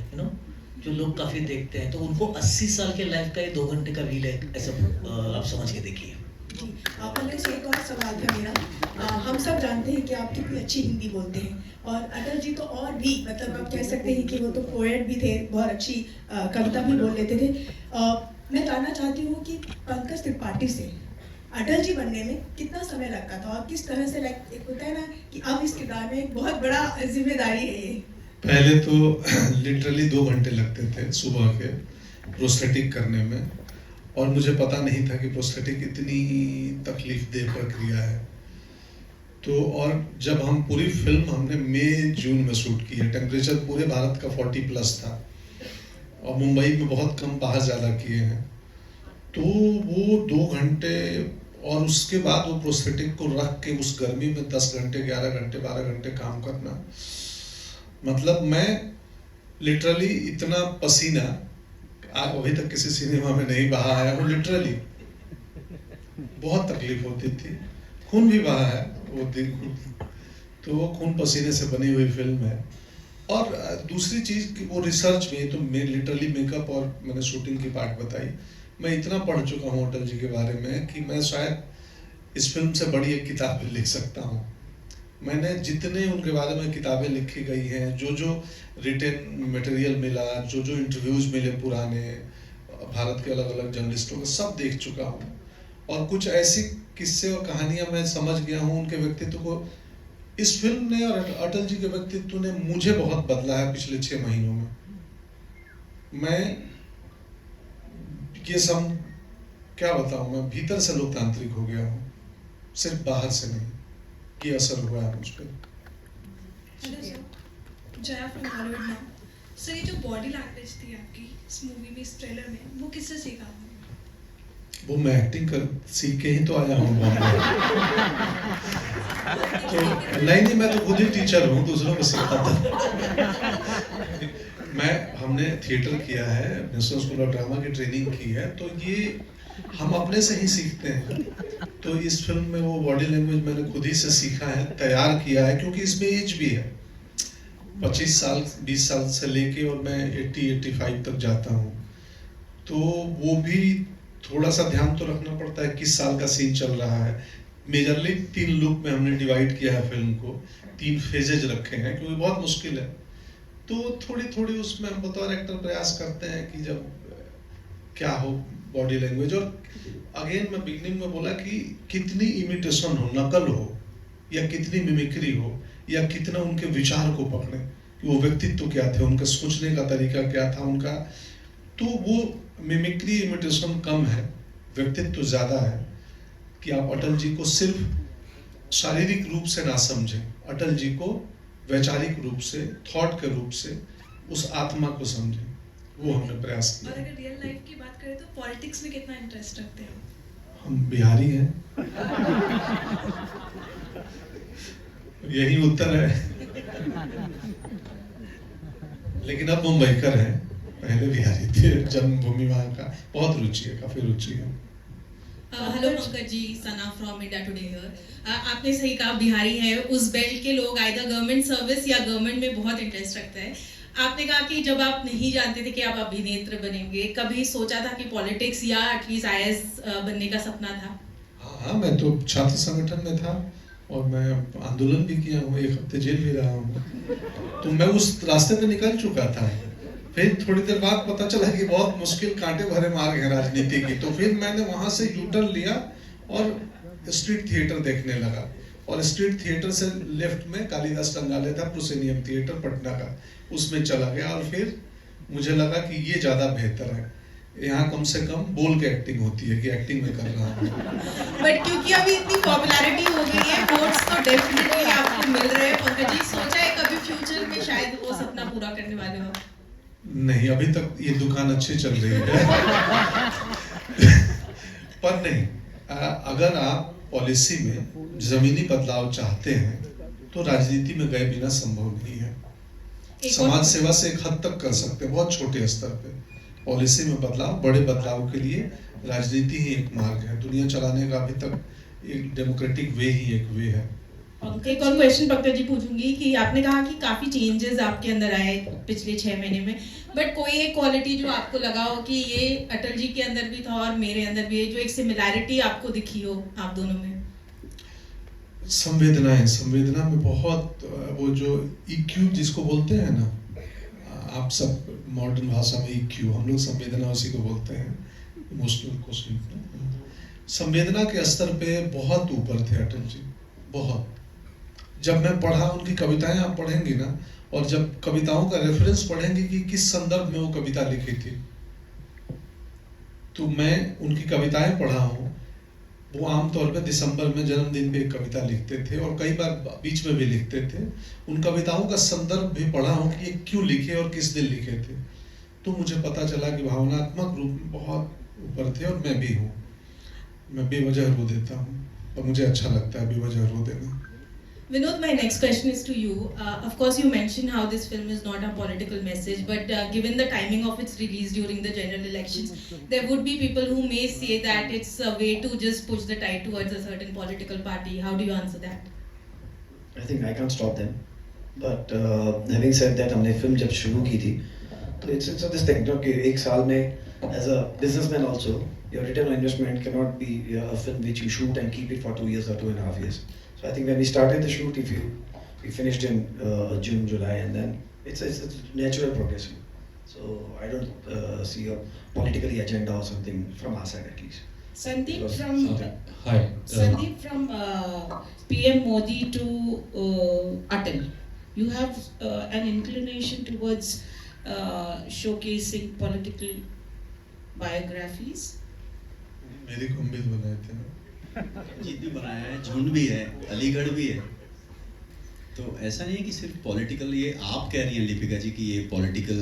Speaker 2: जो लोग काफ़ी देखते हैं, तो उनको 80 साल के लाइफ का ये 2 घंटे का रील है, ऐसा आप समझ के देखिए।
Speaker 11: जी पंकज से एक और सवाल था मेरा। हम सब जानते हैं कि आप कितनी अच्छी हिंदी बोलते हैं, और अटल जी तो और भी, मतलब आप कह सकते हैं कि वो तो पोएट भी थे, बहुत अच्छी कविता भी बोल लेते थे। मैं जानना चाहती हूँ कि पंकज त्रिपाठी से अटल जी बनने में कितना समय लगता था, और किस तरह से लाइक एक होता है ना कि अब इस किरदार में एक बहुत बड़ा जिम्मेदारी है ये।
Speaker 4: पहले तो लिटरली 2 घंटे लगते थे सुबह के प्रोस्थेटिक करने में, और मुझे पता नहीं था कि प्रोस्थेटिक इतनी तकलीफ देह प्रक्रिया है। तो और जब हम पूरी फिल्म हमने मई जून में शूट की है, टेम्परेचर पूरे भारत का 40+ था, और मुंबई में बहुत कम, बाहर ज़्यादा किए हैं। तो वो 2 घंटे, और उसके बाद वो प्रोस्थेटिक को रख के उस गर्मी में 10 घंटे, 11 घंटे, 12 घंटे काम करना, मतलब मैं लिटरली इतना पसीना अभी तक किसी सिनेमा में नहीं बहा है। वो लिटरली बहुत तकलीफ होती थी, खून भी बहा है वो दिन, तो वो खून पसीने से बनी हुई फिल्म है। और दूसरी चीज़ कि वो रिसर्च में, तो मैं लिटरली मेकअप और मैंने शूटिंग की पार्ट बताई, मैं इतना पढ़ चुका हूँ अटल जी के बारे में कि मैं शायद इस फिल्म से बड़ी एक किताब लिख सकता हूँ। मैंने जितने उनके बारे में किताबें लिखी गई हैं, जो जो रिटन मटेरियल मिला, जो जो इंटरव्यूज मिले पुराने भारत के अलग अलग जर्नलिस्टों के, सब देख चुका हूँ। और कुछ ऐसी किस्से और कहानियां मैं समझ गया हूँ उनके व्यक्तित्व को। इस फिल्म ने और अटल जी के व्यक्तित्व ने मुझे बहुत बदला है पिछले 6 महीनों में। मैं ये सब क्या बताऊं, मैं भीतर से लोकतांत्रिक हो गया हूँ, सिर्फ बाहर से नहीं। ये असर हुआ है मुझ पर।
Speaker 12: Jaya from Hollywood now. Sir, ये जो बॉडी लैंग्वेज थी आपकी इस मूवी में, इस ट्रेलर में, वो किससे सीखा आपने?
Speaker 4: वो मैं एक्टिंग कर सीख के ही तो आया हूँ तो नहीं, मैं तो खुद ही टीचर हूँ, दूसरों को सिखाता। हमने थिएटर किया है, नेशनल स्कूल ऑफ ड्रामा की ट्रेनिंग की है, तो ये हम अपने से ही सीखते हैं। तो इस फिल्म में वो बॉडी लैंग्वेज मैंने खुद ही से सीखा है, तैयार किया है, क्योंकि इसमें एज भी है 25 साल 20 साल से लेके, और मैं 80-85 तक जाता हूँ। तो वो भी थोड़ा सा ध्यान तो रखना पड़ता है किस साल का सीन चल रहा है। मेजरली 3 लुक में हमने डिवाइड किया है फिल्म को, 3 फेजेज रखे हैं, क्योंकि बहुत मुश्किल है। तो थोड़ी थोड़ी उसमें हम बतौर एक्टर प्रयास करते हैं कि जब क्या हो बॉडी लैंग्वेज। और अगेन मैं बिगनिंग में बोला कि कितनी इमिटेशन हो, नकल हो, या कितनी मिमिक्री हो, या कितना उनके विचार को पकड़े कि वो व्यक्तित्व क्या थे, उनका सोचने का तरीका क्या था उनका। तो वो मिमिक्री इमिटेशन कम है, व्यक्तित्व ज्यादा है। कि आप अटल जी को सिर्फ शारीरिक रूप से ना समझें, अटल जी को वैचारिक रूप से, थॉट के रूप से, उस आत्मा को समझें। वो हमने प्रयास किया।
Speaker 12: और अगर रियल लाइफ की बात करें तो पॉलिटिक्स में कितना इंटरेस्ट रखते हो?
Speaker 4: हम बिहारी हैं। यही उत्तर है। लेकिन अब मुंबईकर हैं, पहले बिहारी थे, जन्मभूमि वहाँ का। बहुत रुचि है, काफी रुचि है।
Speaker 13: Hello Pankaj ji, Sana from India Today here. आपने सही कहा, बिहारी है, उस बेल्ट के लोग आइदर गवर्नमेंट सर्विस या गवर्नमेंट में बहुत इंटरेस्ट रखते हैं। आपने कहा कि जब आप नहीं जानते थे कि आप अभिनेत्र बनेंगे, कभी सोचा था कि पॉलिटिक्स या एटलीस्ट IAS बनने का सपना था?
Speaker 4: हाँ, मैं तो छात्र संगठन में था, और मैं आंदोलन भी किया हूँ, 1 हफ्ते जेल भी रहा हूँ। तो मैं उस रास्ते पे निकल चुका था। फिर थोड़ी देर बाद पता चला कि बहुत मुश्किल, कांटे भरे मार्ग है राजनीति की। तो फिर मैंने वहां से यूटर्न लिया और स्ट्रीट थिएटर देखने लगा। और स्ट्रीट थिएटर से लेफ्ट में कालिदास टंगाले था, प्रोसेनियम थिएटर पटना का, उसमें चला गया। और फिर मुझे लगा कि ये ज्यादा बेहतर है, यहाँ कम से कम बोल के एक्टिंग होती है कि एक्टिंग में कर रहा हूँ।
Speaker 13: बट क्योंकि अभी इतनी पॉपुलैरिटी हो गई है, वोट्स तो डेफिनेटली आपको मिल रहे हैं पंकज जी, सोचा है कभी फ्यूचर में शायद वो सपना पूरा करने वाले हो?
Speaker 4: नहीं, अभी तक ये दुकान अच्छी चल रही है। पर नहीं, अगर आप पॉलिसी में जमीनी बदलाव चाहते हैं तो राजनीति में गए बिना संभव नहीं है। समाज सेवा से एक हद तक कर सकते हैं, बहुत छोटे स्तर पे। पॉलिसी में बदलाव, बड़े बदलाव के लिए राजनीति ही एक मार्ग है। दुनिया चलाने का अभी तक एक डेमोक्रेटिक वे ही एक वे है।
Speaker 13: एक और क्वेश्चन पंकज जी पूछूंगी कि आपने कहा कि काफी चेंजेस आपके अंदर आए पिछले 6 महीने में, बट कोई एक क्वालिटी जो आपको लगा हो कि ये अटल जी के अंदर भी था और मेरे अंदर भी है, जो एक सिमिलैरिटी आपको दिखी हो आप दोनों में?
Speaker 4: संवेदना में बहुत वो जो EQ जिसको बोलते हैं ना, आप सब मॉडर्न भाषा में EQ, हम लोग संवेदना उसी को बोलते हैं, इमोशनल क्वोशिएंट। संवेदना के स्तर पे बहुत ऊपर थे अटल जी, बहुत। जब मैं पढ़ा उनकी कविताएं, आप पढ़ेंगी ना, और जब कविताओं का रेफरेंस पढ़ेंगे कि किस संदर्भ में वो कविता लिखी थी, तो मैं उनकी कविताएं पढ़ा हूँ। वो आमतौर पे दिसंबर में जन्मदिन पे एक कविता लिखते थे और कई बार बीच में भी लिखते थे। उन कविताओं का संदर्भ भी पढ़ा हूँ कि ये क्यों लिखे और किस दिन लिखे थे, तो मुझे पता चला कि भावनात्मक रूप में बहुत ऊपर थे। और मैं भी हूँ, मैं बेवजह रो देता हूँ और मुझे अच्छा लगता है बेवजह रो देना।
Speaker 13: Vinod, my next question is to you. Of course, you mentioned how this film is not a political message, but given the timing of its release during the general elections, there would be people who may say that it's a way to just push the tide towards a certain political party. How do you answer that?
Speaker 5: I think I can't stop them. But having said that, हमने film जब शुरू की थी, तो it's this thing कि एक साल में as a businessman also, your return on investment cannot be a film which you shoot and keep it for 2 years or 2.5 years. So I think when we started the shoot, we finished in June, July, and then it's natural progression. So I don't see a political agenda or something from our side at least.
Speaker 10: Sandeep from
Speaker 7: Hi.
Speaker 10: Sandeep from PM Modi to Atal. You have an inclination towards showcasing political biographies.
Speaker 4: मेरी कुंभित बनाए थे ना,
Speaker 6: जीत भी बनाया है, झुंड भी है, अलीगढ़ भी है। तो ऐसा नहीं है कि सिर्फ पॉलिटिकल, ये आप कह रही हैं लिपिका जी कि ये पॉलिटिकल,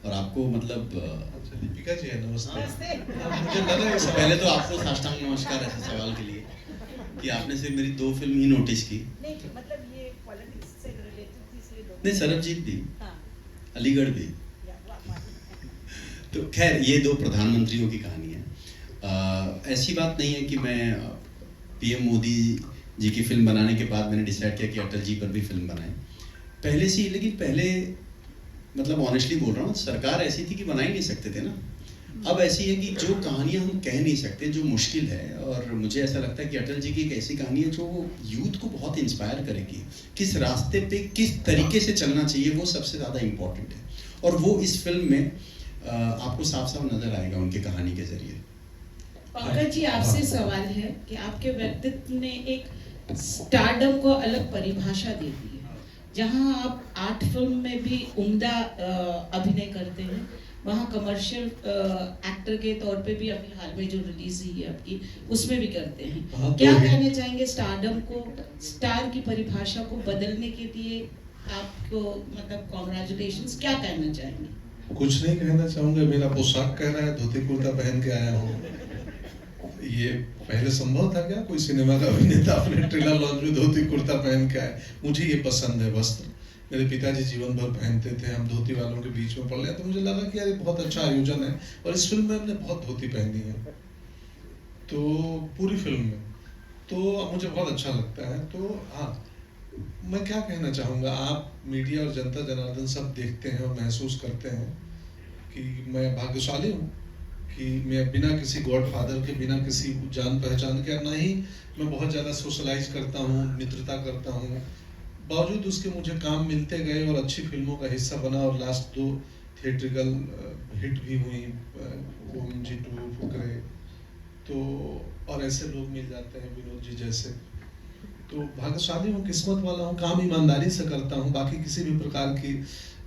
Speaker 6: और आपको मतलब
Speaker 4: अच्छा लिपिका जी है, नमस्ते।
Speaker 6: मुझे लगा इससे पहले तो आपको साष्टांग नमस्कार ऐसे सवाल के लिए कि आपने सिर्फ मेरी 2 फिल्म ही नोटिस की।
Speaker 10: नहीं मतलब ये पॉलिटिक्स से रिलेटेड इसलिए दो।
Speaker 6: नहीं, सरबजीत भी, अलीगढ़ भी। तो खैर ये 2 प्रधानमंत्रियों की कहानी है। ऐसी बात नहीं है कि मैं PM मोदी जी की फिल्म बनाने के बाद मैंने डिसाइड किया कि अटल जी पर भी फिल्म बनाएं, पहले से ही। लेकिन पहले मतलब ऑनेस्टली बोल रहा हूँ, सरकार ऐसी थी कि बना ही नहीं सकते थे ना। अब ऐसी है कि जो कहानियाँ हम कह नहीं सकते, जो मुश्किल है, और मुझे ऐसा लगता है कि अटल जी की एक ऐसी कहानी है जो यूथ को बहुत इंस्पायर करेगी। किस रास्ते पे किस तरीके से चलना चाहिए वो सबसे ज़्यादा इम्पोर्टेंट है, और वो इस फिल्म में आपको साफ साफ नज़र आएगा उनकी कहानी के जरिए।
Speaker 10: पंकज जी, आपसे सवाल है कि आपके व्यक्तित्व ने एक स्टारडम को अलग परिभाषा दे दी है। जहां आप 8 फिल्म में भी उम्दा अभिनय करते हैं, वहां कमर्शियल एक्टर के तौर पे भी अभी हाल में जो रिलीज हुई है आपकी, उसमें भी करते हैं। क्या कहना चाहेंगे स्टारडम को, स्टार की परिभाषा को बदलने के लिए आपको मतलब कॉन्ग्रेचुलेशंस, क्या कहना चाहेंगे?
Speaker 4: कुछ नहीं कहना चाहूंगा, मेरा पोशाक कह रहा है, धोती कुर्ता पहन के आया हूँ। ये पहले संभव था क्या कोई सिनेमा का अभिनेता अपने ट्रेलर लॉन्च में धोती कुर्ता पहन के आए? मुझे ये पसंद है वस्त्र, मेरे पिताजी जीवन भर पहनते थे, हम धोती वालों के बीच में पड़ गए, तो मुझे लगा कि यार ये बहुत अच्छा आयोजन है। और इस फिल्म में हमने बहुत धोती पहनी है, तो पूरी फिल्म में, तो मुझे बहुत अच्छा लगता है। तो हाँ, मैं क्या कहना चाहूँगा, आप मीडिया और जनता जनार्दन सब देखते हैं और महसूस करते हैं कि मैं भाग्यशाली हूँ कि मैं बिना किसी गॉडफादर के, बिना किसी जान पहचान के, ना ही मैं बहुत ज़्यादा सोशलाइज करता हूँ, मित्रता करता हूँ, बावजूद उसके मुझे काम मिलते गए और अच्छी फिल्मों का हिस्सा बना। और लास्ट 2 थिएट्रिकल हिट भी हुई, OMG 2, फुकरे, तो और ऐसे लोग मिल जाते हैं विनोद जी जैसे, तो भाग्यशाली हूँ, किस्मत वाला हूँ। काम ईमानदारी से करता हूँ, बाकी किसी भी प्रकार की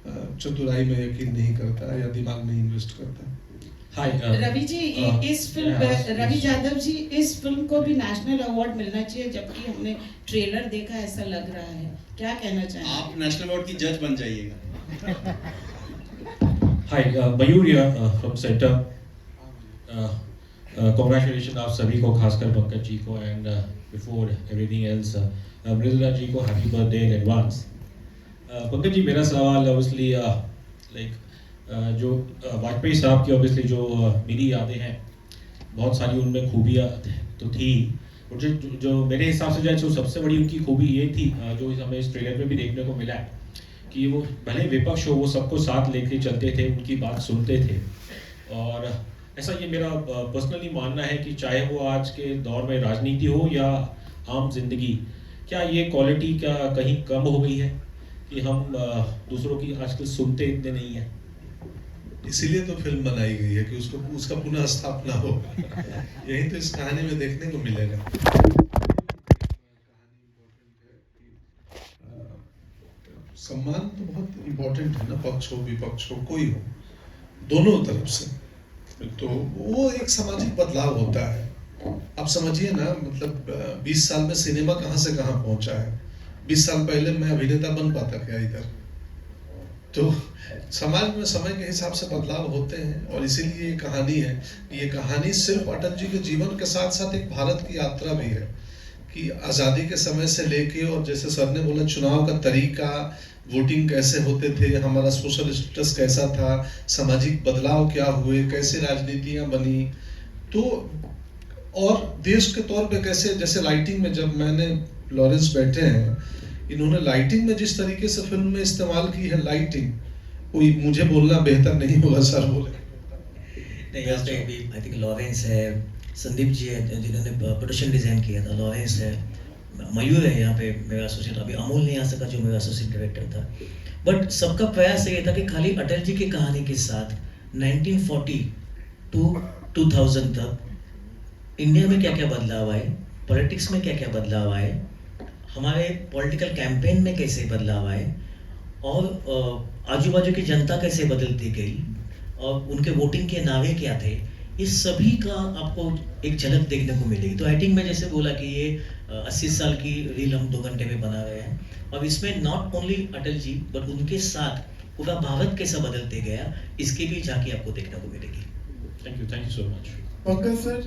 Speaker 4: चतुराई में यकीन नहीं करता या दिमाग नहीं इन्वेस्ट करता।
Speaker 10: रवि जी, इस फिल्म रवि यादव जी, इस फिल्म को भी नेशनल अवार्ड मिलना चाहिए, जबकि हमने ट्रेलर देखा ऐसा लग रहा है, क्या कहना चाहेंगे?
Speaker 6: आप नेशनल अवार्ड की जज बन जाइएगा।
Speaker 7: Hi, Mayur from centre. Congratulation आप सभी को, खासकर पंकज जी को, and before everything else Mridula ji को happy birthday in advance. Pankaj ji, मेरा सवाल ऑब्वियसली लाइक जो वाजपेयी साहब की ऑब्वियसली जो मेरी यादें हैं, बहुत सारी उनमें खूबियाँ तो थी,
Speaker 14: और जो मेरे हिसाब से जो है जो सबसे बड़ी उनकी खूबी ये थी जो हमें इस ट्रेलर में भी देखने को मिला है कि वो भले विपक्ष हो वो सबको साथ लेके चलते थे, उनकी बात सुनते थे। और ऐसा ये मेरा पर्सनली मानना है कि चाहे वो आज के दौर में राजनीति हो या आम जिंदगी, क्या ये क्वालिटी क्या कहीं कम हो गई है कि हम दूसरों की आजकल सुनते इतने नहीं हैं?
Speaker 4: इसीलिए तो फिल्म बनाई गई है कि उसका पुनः स्थापना हो। यही तो इस कहानी में देखने को मिलेगा। सम्मान तो बहुत इम्पोर्टेंट है ना, पक्ष हो विपक्ष हो कोई हो, दोनों तरफ से। तो वो एक सामाजिक बदलाव होता है। आप समझिए ना, मतलब 20 साल में सिनेमा कहाँ से कहाँ पहुंचा है। 20 साल पहले मैं अभिनेता बन पाता क्या इधर? तो समाज में समय के हिसाब से बदलाव होते हैं और इसीलिए ये कहानी है। ये कहानी सिर्फ अटल जी के जीवन के साथ साथ एक भारत की यात्रा भी है कि आज़ादी के समय से लेके, और जैसे सर ने बोला चुनाव का तरीका, वोटिंग कैसे होते थे, हमारा सोशल स्टेटस कैसा था, सामाजिक बदलाव क्या हुए, कैसे राजनीतियाँ बनी, तो और देश के तौर पे कैसे, जैसे लाइटिंग में जब मैंने लॉरेंस बैठे हैं, इन्होंने लाइटिंग में जिस तरीके से फिल्म में इस्तेमाल की है लाइटिंग, कोई मुझे बोलना बेहतर नहीं होगा, सर बोले।
Speaker 2: नहीं, यहाँ पे भी आई थिंक लॉरेंस है, संदीप जी है जिन्होंने प्रोडक्शन डिज़ाइन किया था, लॉरेंस है, मयूर है यहाँ पे मेरा एसोसिएट, अभी अमोल नहीं आ सका जो मेरा एसोसिएट डायरेक्टर था। बट सबका प्रयास ये था कि खाली अटल जी की कहानी के साथ 1940 टू 2000 तक इंडिया में क्या क्या बदलाव आए, पॉलिटिक्स में क्या क्या बदलाव आए, हमारे पॉलिटिकल कैंपेन में कैसे बदलाव आए, और आजू बाजू की जनता कैसे बदलती गई, और उनके वोटिंग के नारे क्या थे, इस सभी का आपको एक झलक देखने को मिलेगी। तो आई थिंक मैं जैसे बोला कि ये 80 साल की रील हम 2 घंटे में बना रहे हैं, और इसमें not only Atal ji but उनके साथ पूरा भारत कैसा बदलते गया, इसकी भी झांकी आपको देखने को मिलेगी।
Speaker 14: Thank you so much.
Speaker 15: Pankaj sir,